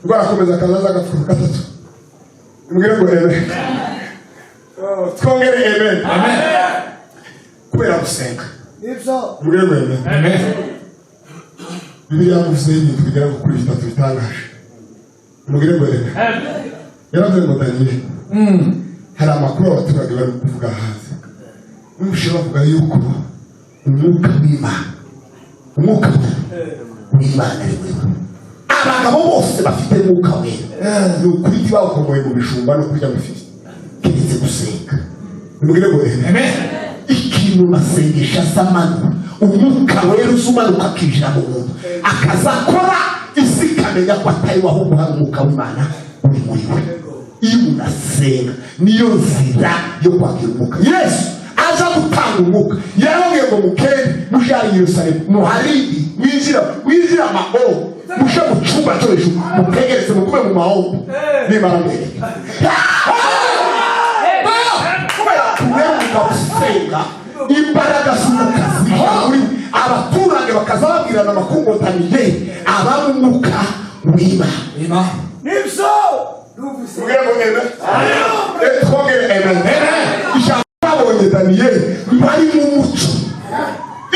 ubwo arakomeza akazaza agapfuka 3 mbwire ngo twongere amen kubera gusenga mbwire ngo amen Bibiliya yavuze ibintu bigera kuri 3 bitangaje mbwire ngo yaravuze ngo Daniyeli hari amakuru abaturage bari kuvuga hanze n'umushe bavuga yuko umwuka w'Imana ari wewe abagabo bose bafite umwuka wera ni ukuri bawukomoye mu bijumba no kurya bafite keretse gusenga mbwire ngo amen ikintu masengesha samana umwuka wera uzumanuka akinjira mu muntu akazakora isi ikamenya ko atari wahubwo hari umwuka w'Imana uri muri we iyo unasenga niyo nzira yo kwakira umwuka Yesu aza gutanga umwuka yarabwiye ngo mukere mujari Yerusalemu muharidi mwinjira amahoro mushe mu cyumba cyo hejuru mutegereze mukube mu mahoro nimara mbere kubera gusenga imbaraga z'umukazi muri abaturage bakazababwirana amakungotaniye abamumuka w'Imana nibyo twongere Daniyeli bari mu muco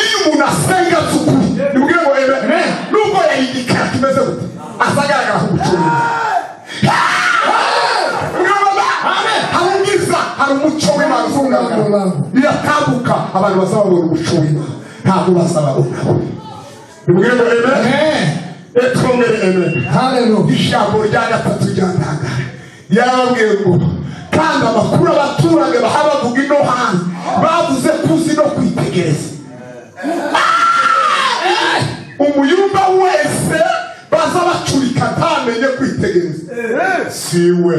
iyo umuntu asenga by'ukuri nibwire ngo nubwo yayigikara kimeze gute azagaragara nk'umucungu hari umuco w'Imana uzunganira biratambuka abantu bazababona umuco w'Imana ntabwo bazababona nibwire ngo twongere haleluya ijambo rya 3 ryatangara yarababwiye ngo kandi amakuru abaturage bahabavuga ino hanze bavuze kuzi no kwitegereza umuyumba wese baza bacurika ntamenye kwitegereza siwe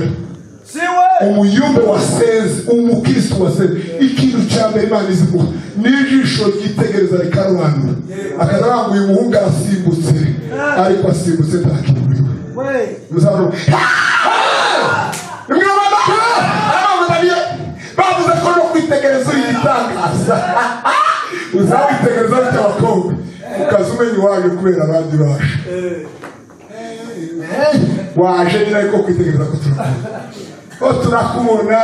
umuyumbe wasenze umukristo wasenze ikintu cya mbere Imana izimuha n'ijisho ryitegereza rikarobanura akazavuga ngo uyu muhungu arasimbutse ariko asimbutse ntakiburiwe muzabona bavuze ko no kwitegereza uri igitangaza uzabitegereza cy'abakobwa ukaza umenya iwaje kubera abandi baje waje nyine ariko kwitegereza ko turakubona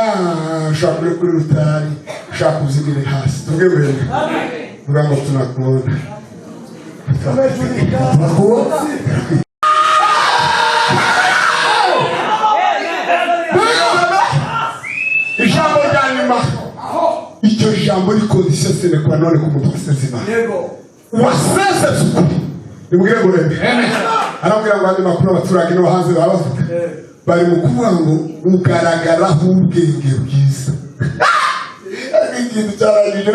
ushaka kuri kuri rutari ushaka kuzigire hasi tubwebere vuga ngo tunakubona ijambo rya nyuma icyo jambo ni kondisiyo sine kwa none ku muntu wasezima wasezeze ukuri nimubwire ngo rebe arambwira ngo andi makuru abaturage no hanze babavuga bari mu kuvuga ngo ugaragaraho ubwenge bwiza ikintu cyarangije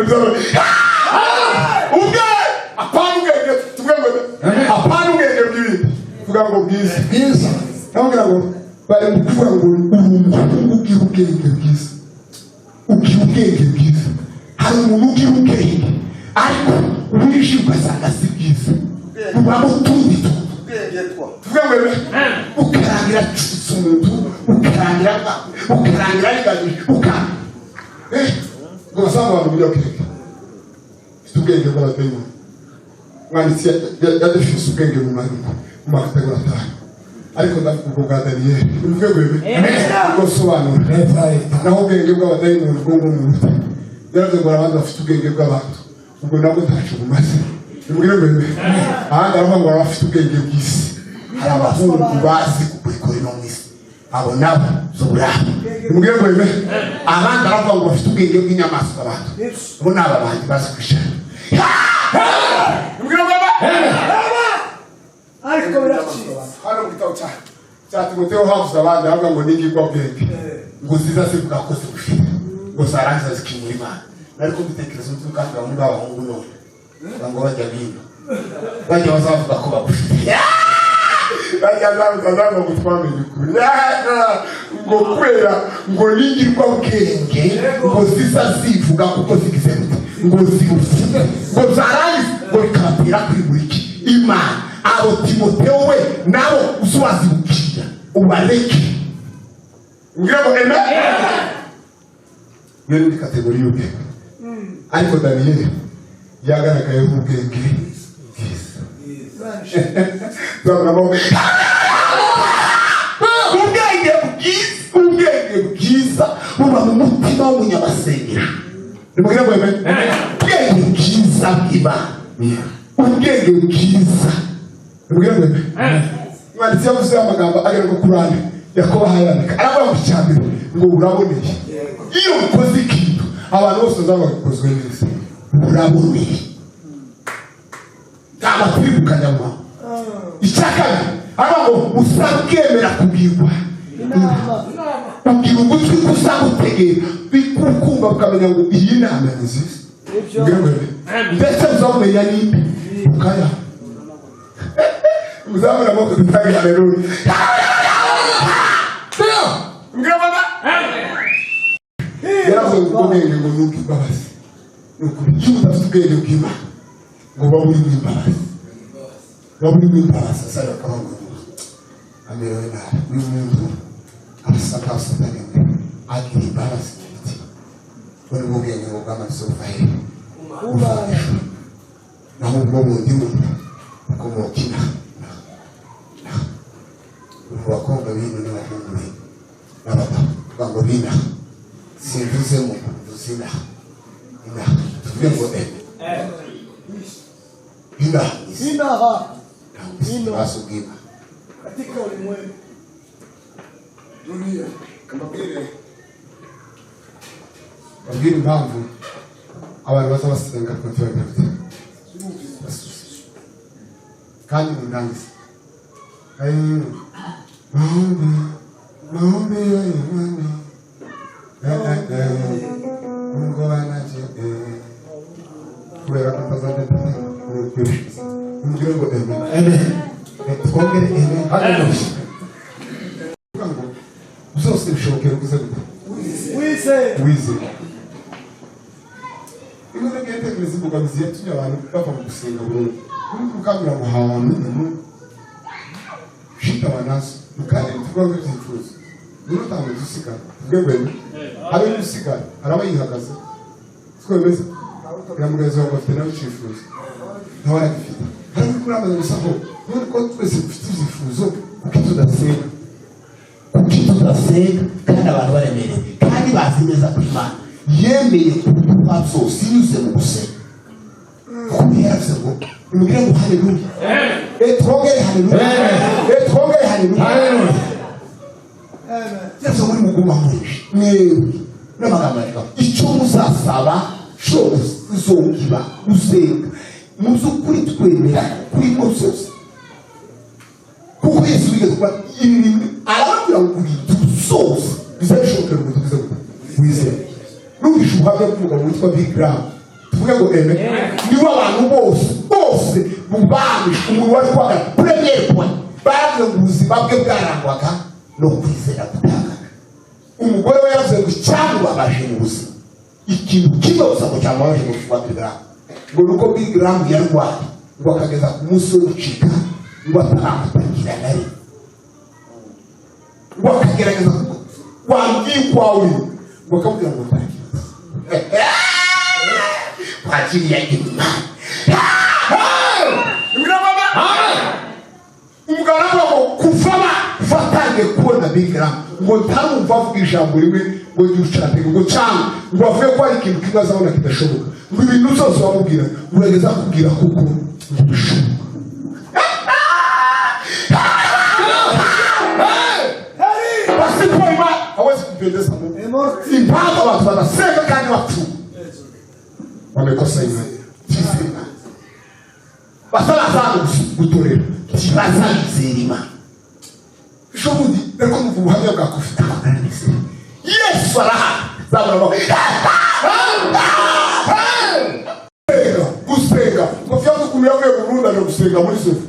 apana ubwenge tubwenge apana ubwenge bw'ibindi tuvuga ngo bwiza arambwira ngo bari mu kuvuga ngo umuhungu ugira ubwenge bwiza ugira ubwenge bwiza hari umuntu ugira ubwenge ariko wishe ugasanga si bwiza ubamo utundi tuntu tuvuga ngo ukarangira cusa umuntu ukarangira rigamije ngo basanga abantu buryo bwenge ufite ubwenge bw'abadayimoni umwanditsi yadefise ubwenge mu makategori atanu ariko ndavuga ubwo bwa Daniyeli bivuge ngo sobanura naho ubwenge bw'abadayimoni bwo mu muntu yaravuze ngo abandi bafite ubwenge bw'abantu ubwo nabwo ntacu bumaze bivuge ngo ahandi aravuga ngo abafite ubwenge bw'isi hari abahungu bazi kukurikora ino mwisi abo nabo zoburaho bivuge ngo abandi aravuga ngo bafite ubwenge bw'inyamaswa abantu abo ni aba bandi bazi kwicara bivuge ngo ariko biracitse hano mu gitabo cya Timoteyo havuze abandi avuga ngo n'ingirwa bwenge ngo ziza zivuga ko zibufite ngo zarangiza zikimura Imana ariko mbitekerezo kandi bamwe b'abahungu none ngo bajya bino bajya bazavuga ko babufite bajya bazavuga ngo twamenye ukuri ngo kubera ngo n'ingirwa bwenge ngo ziza zivuga kuko zigize ngo zibufite ngo zarangiza ngo bikabatera kwimurika Imana abo Timoteyo we nabo uzubazibukira ubareke ngira ngo iyo ni kategori y'ubwenge ariko Daniyeli yagaragaye nk'ubwenge ubwenge bwiza buba mu mutima w'umunyamasengesho nimubwire ngo ubwenge bwiza bw'Imana ubwenge bwiza nimubwire ngo umwanditsi yavuze amagambo agera ku Kurani Yakobo hayandika aravuga ngo cyambere ngo uraboneye iyo ukoze ikintu abantu bose bazaba bakozwe neza uraboneye nta matribukanya mwa icyakane aravuga ngo usabwemera kubwirwa ugira ugutwi kusa gutegera bikukumva ukamenya ngo iyi nama ni nziza ndetse uzamenya n'indi ukaya uzamura amaboko dutange haleluya yaravuze ngo ubwenge ngo ni ubw'imbabazi ni ukuri iyo udafite ubwenge bw'Imana ngo uba burimo imbabazi uba burimo imbabazi asaba akavuga ngo amerewe nabi uyu muntu arasaka asatanye agira imbabazi mu mutima buri ubwenge ngo bw'amaso buva hejuru naho ubwo bundi muntu ukomoka inaha bakobwa bino n'abahungu bino n'abagabo bango bina simvuze mu mvuzina ina tuvuge ngo ina basubwima katika ulimwengu dunia kama vile babwira impamvu abantu baza basenga ku nzira kandi mundangiza maombi ya imani Mungu anaje kubera ko tazadeta umugire ngo amen twongere byose bishobokera kuze gute wize ibintu by'intekerezo imbogamizi yatumye abantu bava mu gusenga burundu ukambira ngo ahantu shita banazo kandi tuvuga ibyifuzo niba utangiye gusigara ubwegwene habe n'usigara araba yihagaze twemeza biramugaza ngo afite nawe icyifuzo nawe aragifite hari uri kuramaza gusa ngo none ko twese dufite ibyifuzo kuko tudasenga kandi abantu baremerewe kandi bazi neza ko Imana yemeye kuduha byose inyuze mu gusenga kuko yaravuze ngo umubwire ngo haleluya twongere haleluya twongere haleluya yesu muri muguma muri mwewe n'amagambo ariko icyo muzasaba cyose uzokiba usenga mu by'ukuri twemera kuri byose kuko yesu yigeze kuba ibintu arababwira ngo ibintu byose bizashobokera ngo tugize wizere n'ubisha ubuhamya bw'umugabo witwa Bigram tuvuge ngo niwe abantu bose bubamisha umuntu wari kwaga premier point baravuze ngo ubuzima bwe bwarangwaga no kwizera gutangana umugore we yavuze ngo cyangwa baje mu buzima ikintu kimwe gusa ngo cyangwa baje mu buzima Bigram ngo nuko Bigram yarwaye ngo akageza ku munsi wo gucika ngo ataramutangira na rimwe ngo akagerageza wambwiye kwawe ngo akamubwira ngo ntakibazo kwakiriya Imana umugabo aravuga ngo kuvama fatange kubona Bigram ngo ntarumva avuga ijambo rimwe ngo ryucatege ngo cyangwa ngo avuge ko hari ikintu kimwe azabona kidashoboka ngo ibintu byose bamubwira urageza kubwira kuko ntibishoboka basipoima hawezi kupendeza Mungu impamvu abantu banasenga kandi bapfu wamekosa imani tizima basala sana gutorera kibaza zirima shobudi reko mu buhamya bwa ufite Yesu araha zabura gusenga mufyazo kumira mwe burunda no gusenga muri sofu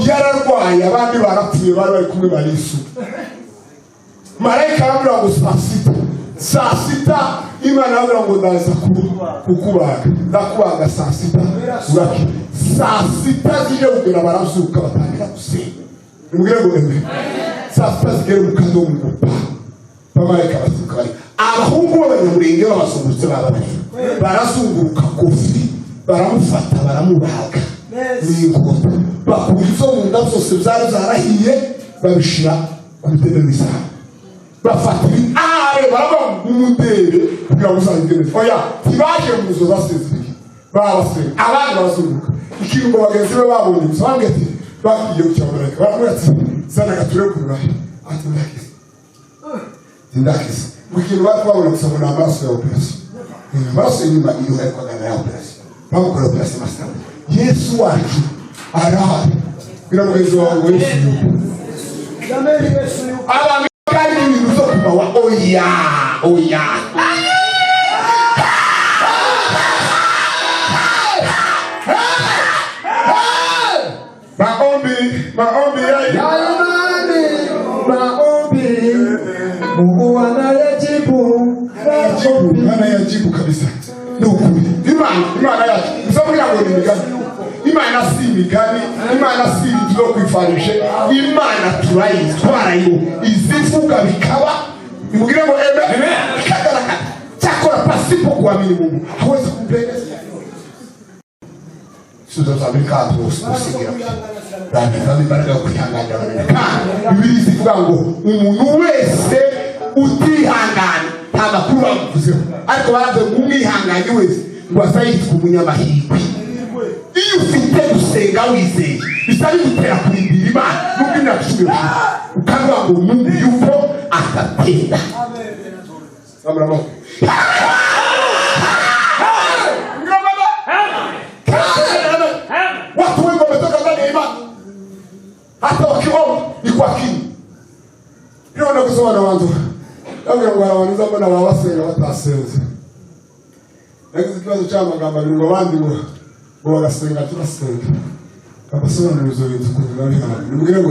yararwaye abandi barapfuye bari kumwe bari Yesu Malaika arambwira ngo saa sita Imana arambwira ngo ndaza kukubaga ndakubaga saa sita uraki saa sita zije kugera barazuka batangira gusenga nimubwire ngo saa sita zigera mu kadomo ngo Malaika basuka bari abahungu b'abanyamurenge babasungurutse barazunguruka kofi baramufata baramubaga n'ingota bakura izo mu nda zose byari zarahiye babishira ku bitebe bisaha bafatiri baraba umudere kugira ngo uzangene oya tibaje mu zo basezereye babasenga abandi bazunguka ikintu ngo bagenzi be babonye usange ati bakiye cyabara baramwatsi sana gature kurwaye ndakise mukintu batwabona kusoma n'amaso ya operation amaso inyuma iyo ariko ya operation bamukora operation masaba Yesu wacu arahari kugira ngo ejo wawe Yesu jameli Yesu abantu kandi ibintu zo kubawa oya maombi Mungu anayajibu kabisa. Nuko Imana yacu uzabura ngo ni migani. Imana si migani, Imana si ibyo kwifanisha. Imana twarayo izivuga bikaba. Nimugire ngo amen. Kagaraka. Cyakora pasipo kuamini Mungu. Hawezi kumpendeza. Suzo zabika tusigira. Kandi baraka kwihangana. Bibiri zivuga ngo umuntu wese utihangana amakuru bavuzeho ariko baraze umwihanganye wese ngo asayitwe umunyamahirwe iyo ufite gusenga wizeye bisaba gutera kurindira Imana n'ubwo inacumi ukavuga ngo Mungu yuko atatenda amen watu wengi wametoka ndani ya Imani hata wakiomba ni kwa kini leo nakusoma na watu Nabwira ngo arabanza mbona babasenga batasenze. Nagize ikibazo cy'amagambo ngo abandi ngo bagasenga turasenga. Abasobanurizo bintu kugira ngo nimugire ngo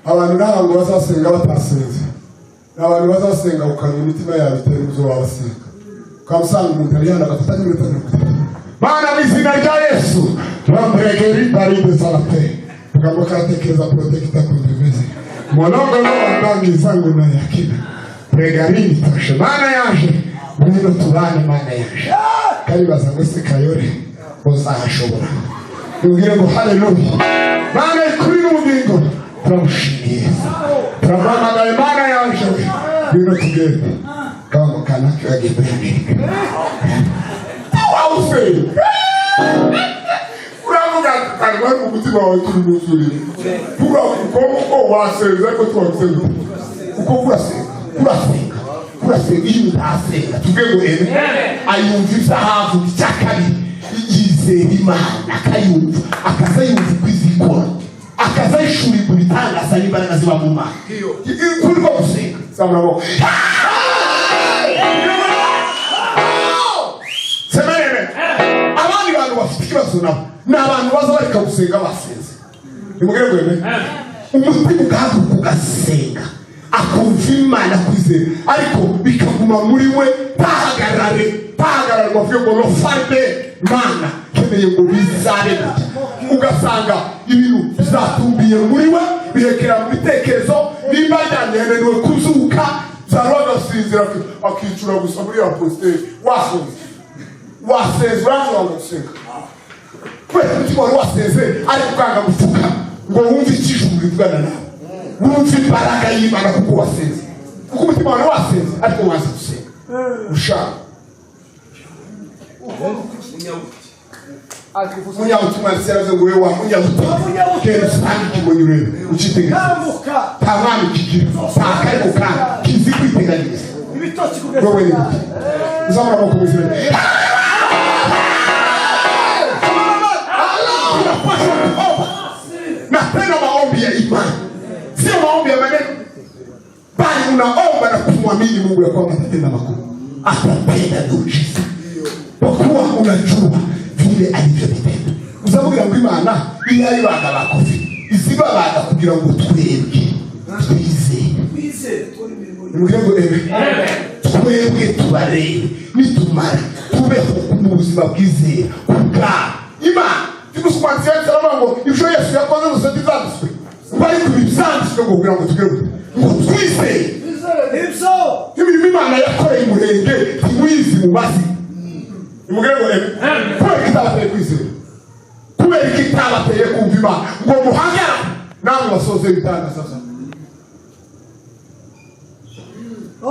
abantu nabo ngo bazasenga batasenze. n'abantu bazasenga ukanywa imitima yabo itari uzo wabasenga ukamusanga umuntu aryana agafata n'iminota 30 Mana mu izina rya Yesu turamregeri barinde salape tugambo karatekereza protecta kundiveze monongo n'abandangi zangu na yakina pregarini tashe Mana yaje mwino tubane Mana yaje karibaza ngo se kayore uzahashobora ubwire ngo haleluya Mana kuri n'ubugingo turamushimiye turamamagara Mana yaje mwino tugende kama kana kagende Wawuse uravuga karwa mu mutima wawe turi muzuri vuga uko waseza ko twagusenga uko kurasenga iyo utasenga tugego ene ayumvisa hafu cyakari yizera Imana akayumva akazayumva kwizikora akazayishuri kubitangasa n'imbaraga ziba mu mana kuri ko gusenga samurabo abandi bantu bafite ikibazo nabo ni abantu baza bareka gusenga basenze nimugire gweme umutima ugahaguruka ugasenga akumva Imana kwizera ariko bikaguma muri we tahagararwa avuye ngo nofarde Mana keneye ngo bizabe ugasanga ibintu bizatumbiye muri we bihekera mu bitekerezo nimba yanyerewe kuzuka zarwagasinzira akicura gusa muri ya posteri waseze uravuga ngo gusenga kwese umutima wari waseze ari kukanga gufuka ngo wumve ikijuru bivugana nawe wumve imbaraga y'Imana kuko waseze kuko umutima wari waseze ariko wazi gusenga ushaka munyabuti mwanditse yaravuze ngo wewe munyabuti kera usange ikimonyo urebe ucitegereza nta mwami kigira nta kariko kandi kizi kwiteganiriza wowe ni uzamura amaboko mu izina napenda maombi ya imani, sio maombi ya maneno, bali unaomba na kumwamini Mungu ya kwamba atatenda makuu, atatenda miujiza, kwa kuwa unajua vile alivyotenda. Uzavugira ngo Imana biyari bana bakoze iziba bana kugira ngo twebwe twizere nimugire ngo twebwe tubarebe nitumara tubeho mu buzima bwizera kubwa Imana tumuswanzira cyangwa ibyo Yesu yakoze gusa bizanditswe bari kubizanditswe ngo kugira ngo tugere ngo twizere ibyo Imana yakoreye umurenge twizi mu basi nimugire ngo kubera kitabateye kwizera kubera kitabateye kumva Imana ngo muhangara namwe basoze bitanga sasa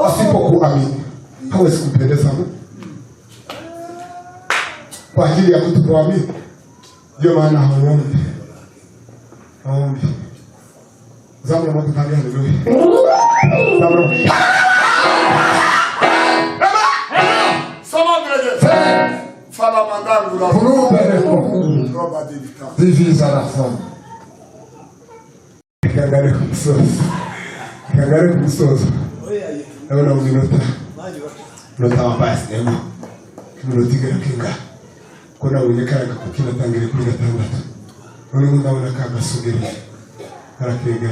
asipokuamini hawezi kumpendeza Mungu kwa ajili ya kutokuamini. Ndio maana haombi zamani mtu tani haleluya zamani sama grade fala mandangu la roba delika divisa la femme kagare kusoza naona uminota nota mabasi nemo kimlotiga kinga kuna unyekanga kukina tangire kuri gatandatu none ndabona kagasugere arakega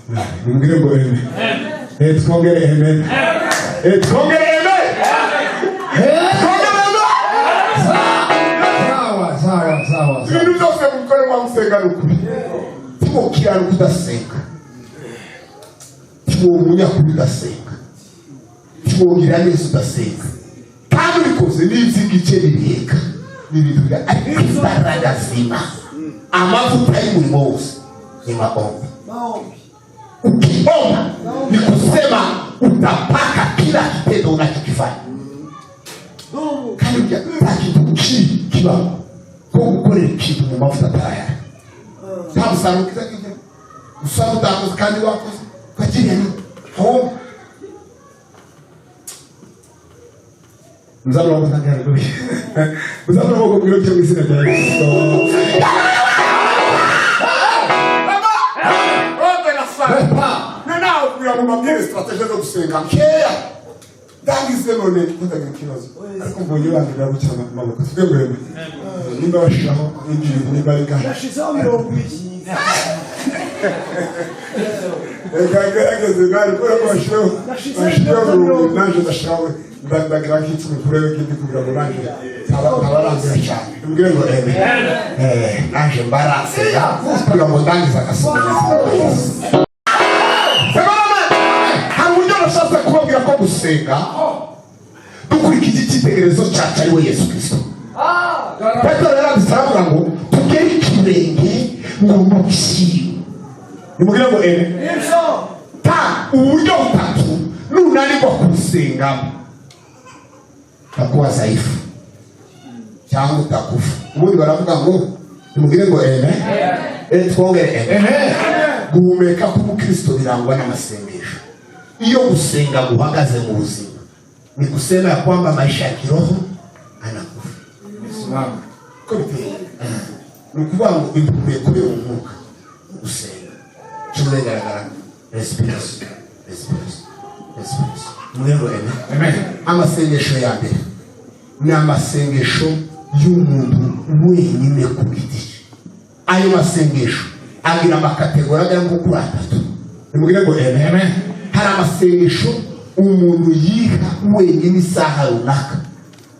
nani nimugire ngo eme twongere eme twongere eme sawa ibintu byose mukore kwa musenga n'ukuri timokira n'ukudasenga timomunya kudasenga timogira neza udasenga kandi bikoze n'izigice bireka n'ibintu ariko imbaraga zima amavuta y'umurimo wose ni maombi. Ukiomba ni kusema utapaka kila kitendo unachokifanya. Kandi utakitu kiba ko gukorera ikintu mu mavuta tayari tabusarukiza kijya usaba utakoze kandi wakoze kwakiriya ni ho nzabura ngo ntangare do nzabura ngo kubiro cyo izina rya Yesu nana kuya mu mabwire strategie zo gusenga keya dangize none ndaga kibazo ariko mbonye bangira gucyana ku maboko twebwe nimba bashiraho injiri nimba ari kandi yashizeho 20 Kagaragaze gari kora ko bashireho naje ndashirawe ndagira nk'icumi kurebe kindi kugira ngo naje abarangira cyane mbwire ngo naje mbarasera kugira ngo ndangiza akasobanura hari uburyo nashatse kubabwira ko gusenga dukurikije icyitegererezo cyacu ari we Yesu Kristo. Petero yaranditse aravuga ngo tugere ikirenge ngo mukire. Nimubwire ngo ta uburyo butatu nunanirwa kubusengamo takuwa dhaifu cyangwa utakufa. Ubundi baravuga ngo nimubwire ngo twongere guhumeka k'umukristo birangwa n'amasengesho. Iyo gusenga guhagaze mu buzima ni kusema ya kwamba maisha ya kiroho anakufa. Ko biteye ni ukuvuga ngo impuhwe kubera umwuka gusenga tumegaragara respiration. Mwero amen. Amasengesho ya mbere ni amasengesho y'umuntu wenyine ku giti cye. Ayo masengesho agira amakategori agera nko kuri atatu. Nimubwire ngo amen. Hari amasengesho umuntu yiha wenyine isaha runaka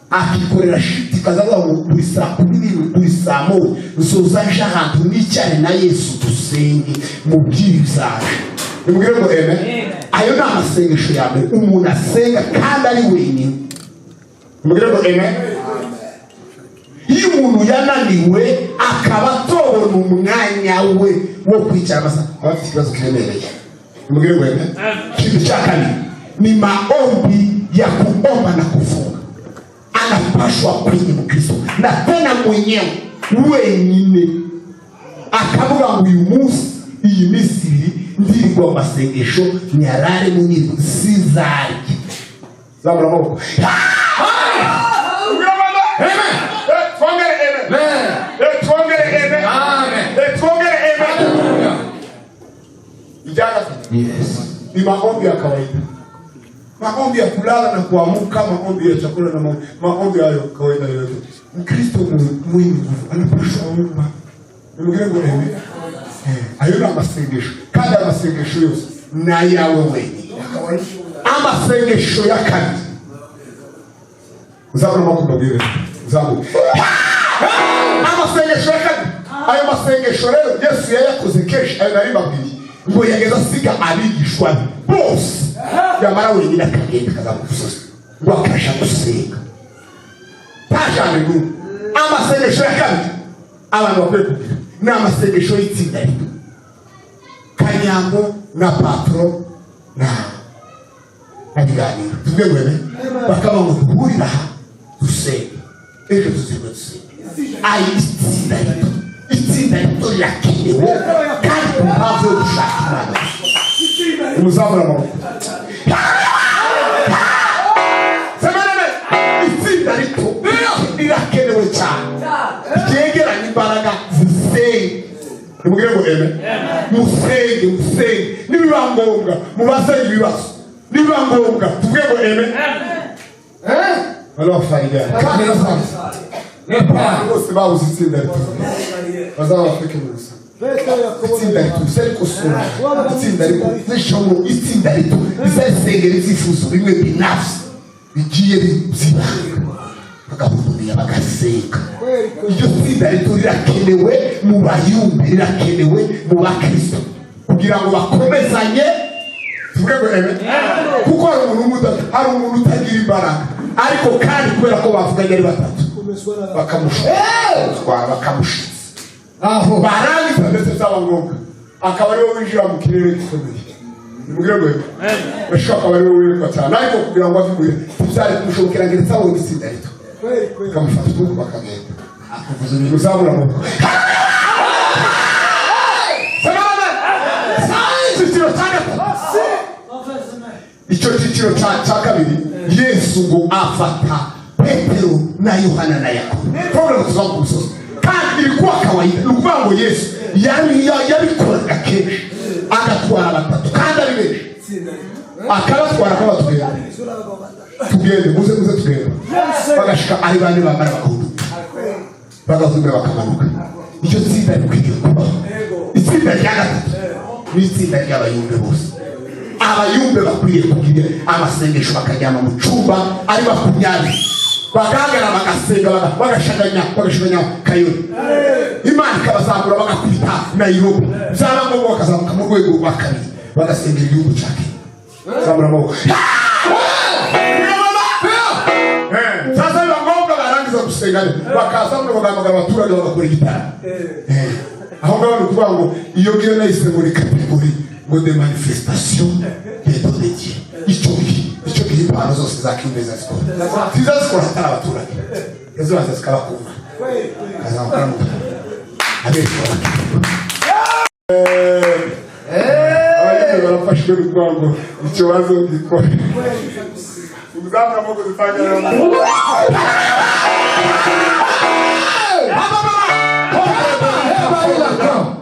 akikorera shiti kazavuga ngo buri saa 10 buri saa 1 nsoza nje ahantu n'icyayi na Yesu dusenge mu byizaje. Nimubwire ngo amen. Ayo ni amasengesho ya mbere umuntu asenga kandi ari wenyine. Nimubwire ngo amen. Iyo umuntu yananiwe akaba atobona umwanya we wo kwicara amasaha abafite ikibazo kiremereye. Nimubwire ngo amen. Kitu cha kabiri ni maombi ya kuomba na kufunga. Anapashwa kwenye Mkristo na tena mwenyewe wenyine akavuga ngo uyu munsi iyi misiri ndirwa masengesho nyarare munyi sizarye. Zabura moko yes. Ni maombi ya kawaida. Maombi ya kulala na kuamka, maombi ya chakula na maombi hayo kawaida yote. Mkristo mwingi anapaswa kuomba. Nimugire ngo ayo na masengesho. Kada masengesho yose na yawe wewe. Amasengesho ya kandi. Uzabona makubwire. Uzabu. Amasengesho ya kandi. Ayo masengesho rero Yesu yayakoze keshi ayo nari babiri. Ngo yageza siga abigishwa bose. Yamara wenyine akagenda kazamusoza ngo akasha gusenga tajane ngo amasengesho ya kabiri abantu bakwiye kugira ni amasengesho y'itsinda rito Kanyambo na Patro na ibiganiro tuvuge ngo bakaba ngo duhurira aha dusenge ejo tuzirwe dusenge itsinda rito yakenewe kandi mpamvu yo gushaka Imana. Umuzabura amaboko itsinda rito rirakenewe cyane ryegeranya imbaraga zisenge. Nimubwire ngo musenge nibiba ngombwa mubaze ibibazo nibiba ngombwa tuvuge ngo alors farida kandi bose babuze itsinda rito bazaba bafike mu gusa itsinda rito ariko sura itsinda rito zishomo itsinda rito izasengera izifuzo bimwe binafsi bigiye bizibanga bagahumbira bagasenga. Iryo tsinda rito rirakenewe mu bayumbi rirakenewe mu bakristo kugira ngo bakomezanye tuvuge ngo kuko hari umuntu utagira imbaraga ariko kandi kubera ko bavuganye ari batatu bakamushitsa aho barangiza ndetse zaba ngombwa akaba ariwe winjira mu kirere gikomeye. Nimubwire ngo bashaka akaba ariwe wiruka cyane ariko kugira ngo avuge byari kumushobokera ngeretse aho itsinda rito kamufata uko bakagenda akuvuza ibintu zabura amaboko. Icyo cyiciro cya kabiri Yesu ngo afata Petero na Yohana na Yakobo problem tuzavuga umusozi kandi ilikuwa kawaida. Ni ukuvuga ngo Yesu yabikoraga kenshi agatwara batatu kandi ari benshi akabatwara ko tugende muze tugende bagashika ari bane bambara bagahuduka bagahudura bakamanuka. Icyo tsinda rikwiye kubaho itsinda rya gatatu ni itsinda ry'abayumbe bose. Abayumbe bakwiye kugira amasengesho bakajyana mu cyumba ari 20 bagagara bagasenga bagashaganya Kayoni, Imana ikabazamura bagakubita Nairobi, byaba ngombwa bakazamuka mu rwego rwa kabiri bagasengera igihugu cyake. Zamura amaboko. Sasa biba ngombwa barangiza gusenga bakaza mu bagamagara abaturage bagakora igitaramo. Aho ngaho ni ukuvuga ngo iyo ngiyo nahise muri kategori ngo de manifestation de Dieu. Icyo gihe impano zose zakimeza zikora zizazikora hatari abaturage ezo baza zikabakuma kazamukana mu abayumbe barafashwe n'urwango ikibazo gikora uzamura amaboko zitangirira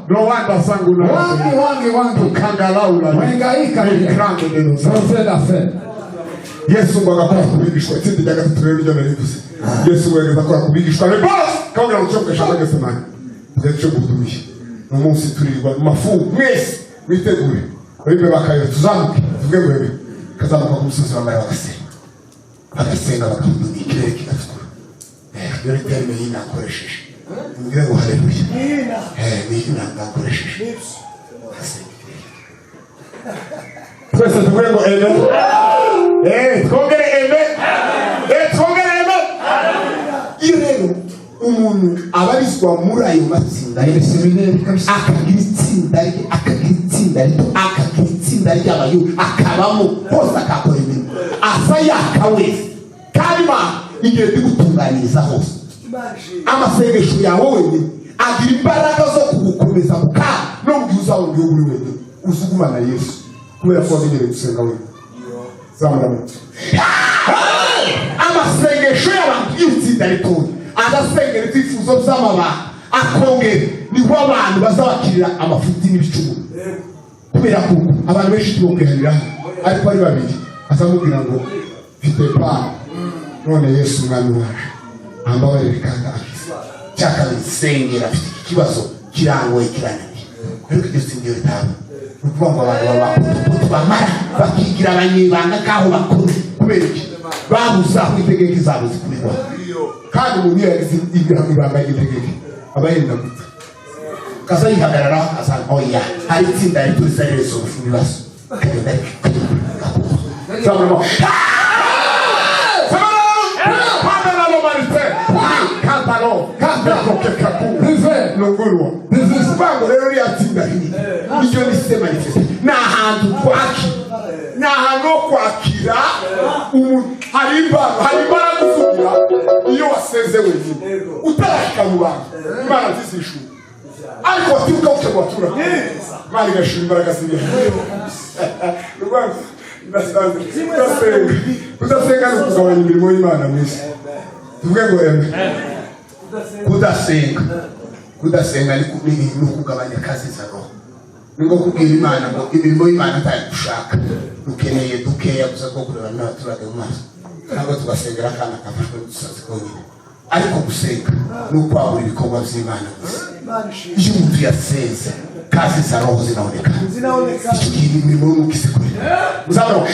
no wanda sanguna wangi kangalaula wengaika ikrango neno zafeda fe Yesu ngakora kubigishwa itsinda rya gatatu rero ryo narivuze. Yesu wegeza akora kubigishwa be boss kabura ucyoke shaka semana ndetse gudumisha no munsi turirwa mafungu mwese witegure bebe bakayo tuzamuke tuvuge mwebe kazamuka ku musozi wambaye bagasenga bakadumikire kidafukura yari terme yina koresheje ngire ngo haleluya ni yina ngakoresheje twese tuvuge ngo amen. Twongere amen. Twongere amen. Irero umuntu abarizwa muri ayo matsinda akagira itsinda ry'abayumbe akabamo hose akakora ibintu asa yakawese kandi igihe bigutunganiriza hose amasengesho yawe wenyine agira imbaraga zo kugukomeza mu kana no mu gihe uzaba uri wenyine uzugumana Yesu kubera ko wamenyereye gusenga wenyine. Zamuramutu amasengesho y'abantu y'itsinda ritoya agasengera ibyifuzo by'amabanga akongera niho abantu bazabakirira amafuti n'ibicumuro kubera ko abantu benshi tubokwihanira ariko ari babiri azamubwira ngo mfite pana none Yesu umwami waje ambabarire kandi akiza cyakabisengera afite ikibazo kirangoye kirananiye ariko iryo singiro ritanu ukuvuga ngo abantu bamara bakigira abanyibanga kaho bakuru kubera iki babuza aho itegeko zabo zikurirwa kandi mu bihe ibanga ry'itegeko abayenda gupfa kaza yihagarara asanga oya hari itsinda rituza rezo ibibazo Bango rero yatsinda hili icyo nise manifeste n'ahantu kwakira hari imbaraga uzugira iyo waseze wenyine utarashika mu bantu Imana zisishu ariko watibuka uke mu baturage Imana igashira imbaraga ziriya kudasenga ni ukugabanya imirimo y'Imana mwese tuvuge ngo kudasenga ni ukugabanya kazi za roho ngo kubwira Imana ngo imirimo y'Imana atari gushaka ukeneye dukeya gusa ko kureba n'abaturage mu maso ntabwo tugasengera kandi akafashwe n'udusazi konyine ariko gusenga ni ukwagura ibikorwa by'Imana gusa iyo umuntu yasenze kazi za roho zinaoneka icyo gihe imirimo y'umukisi kure muzabona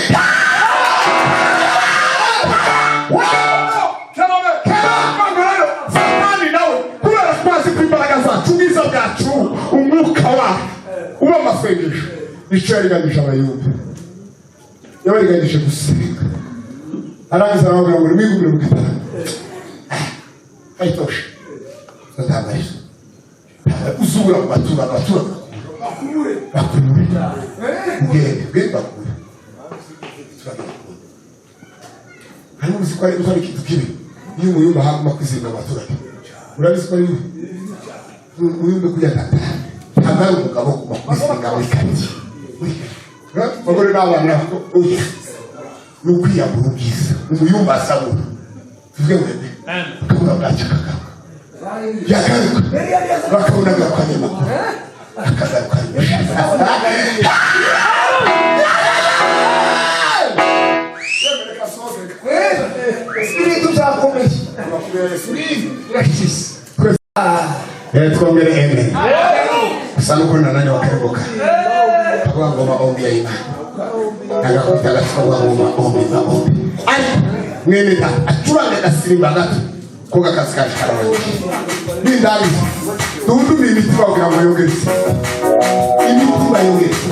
tugiza bwacu umwuka wa uba amasengesho nicyo yariganisha abayumbe yabariganisha gusenga arangiza arababwira ngo nimwigumire mu gitaramo kayitoshe ndatangariza uzubura mu baturage bakumure ugende bakure hanyuma uzi ko ari ikintu kibi iyo umuyumba haguma kwizinga abaturage urabizi ko ari uyumbe kuyatata ntabwo umugabo kwizinga muri karitsiye bagore n'abana ni ukwiyambura ubwiza umuyumba asabura tuvuge ngo bakabura bwacyo akagaruka yagaruka bakabona agaruka nyamakuru akagaruka ibintu byakomeye twongere amen sana uko na nani wakaebuka kwa ngoma ombi ya imani agakutala kwa ngoma ombi mwene ta achuranga Igisirimba gato koga kasikari karawe bindali tundu mimitima kugira ngo yogeze imitima yogeze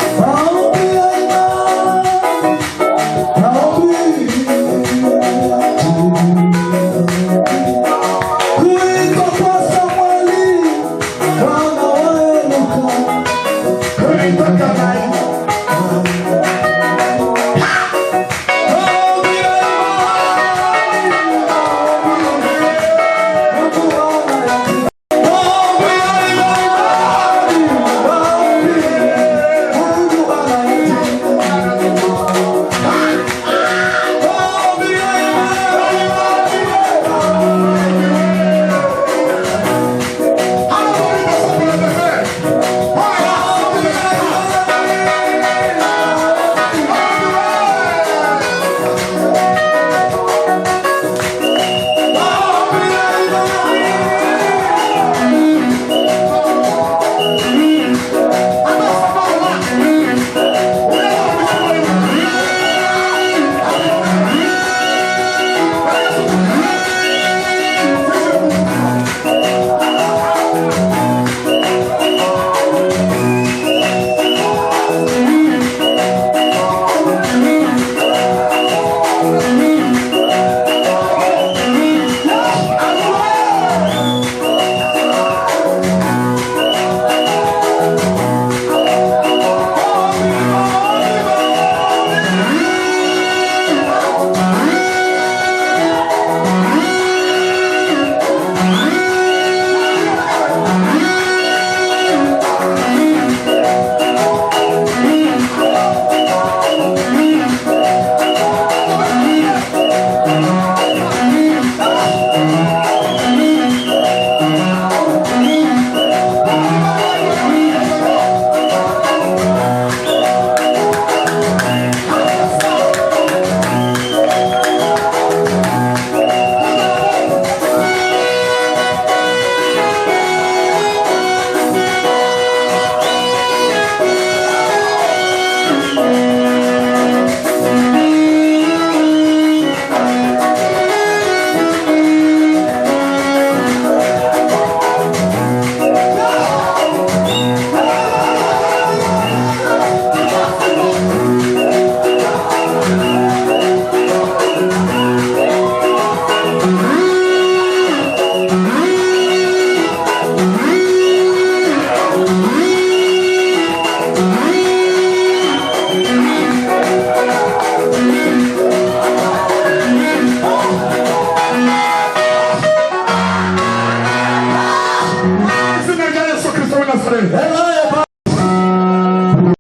Amen.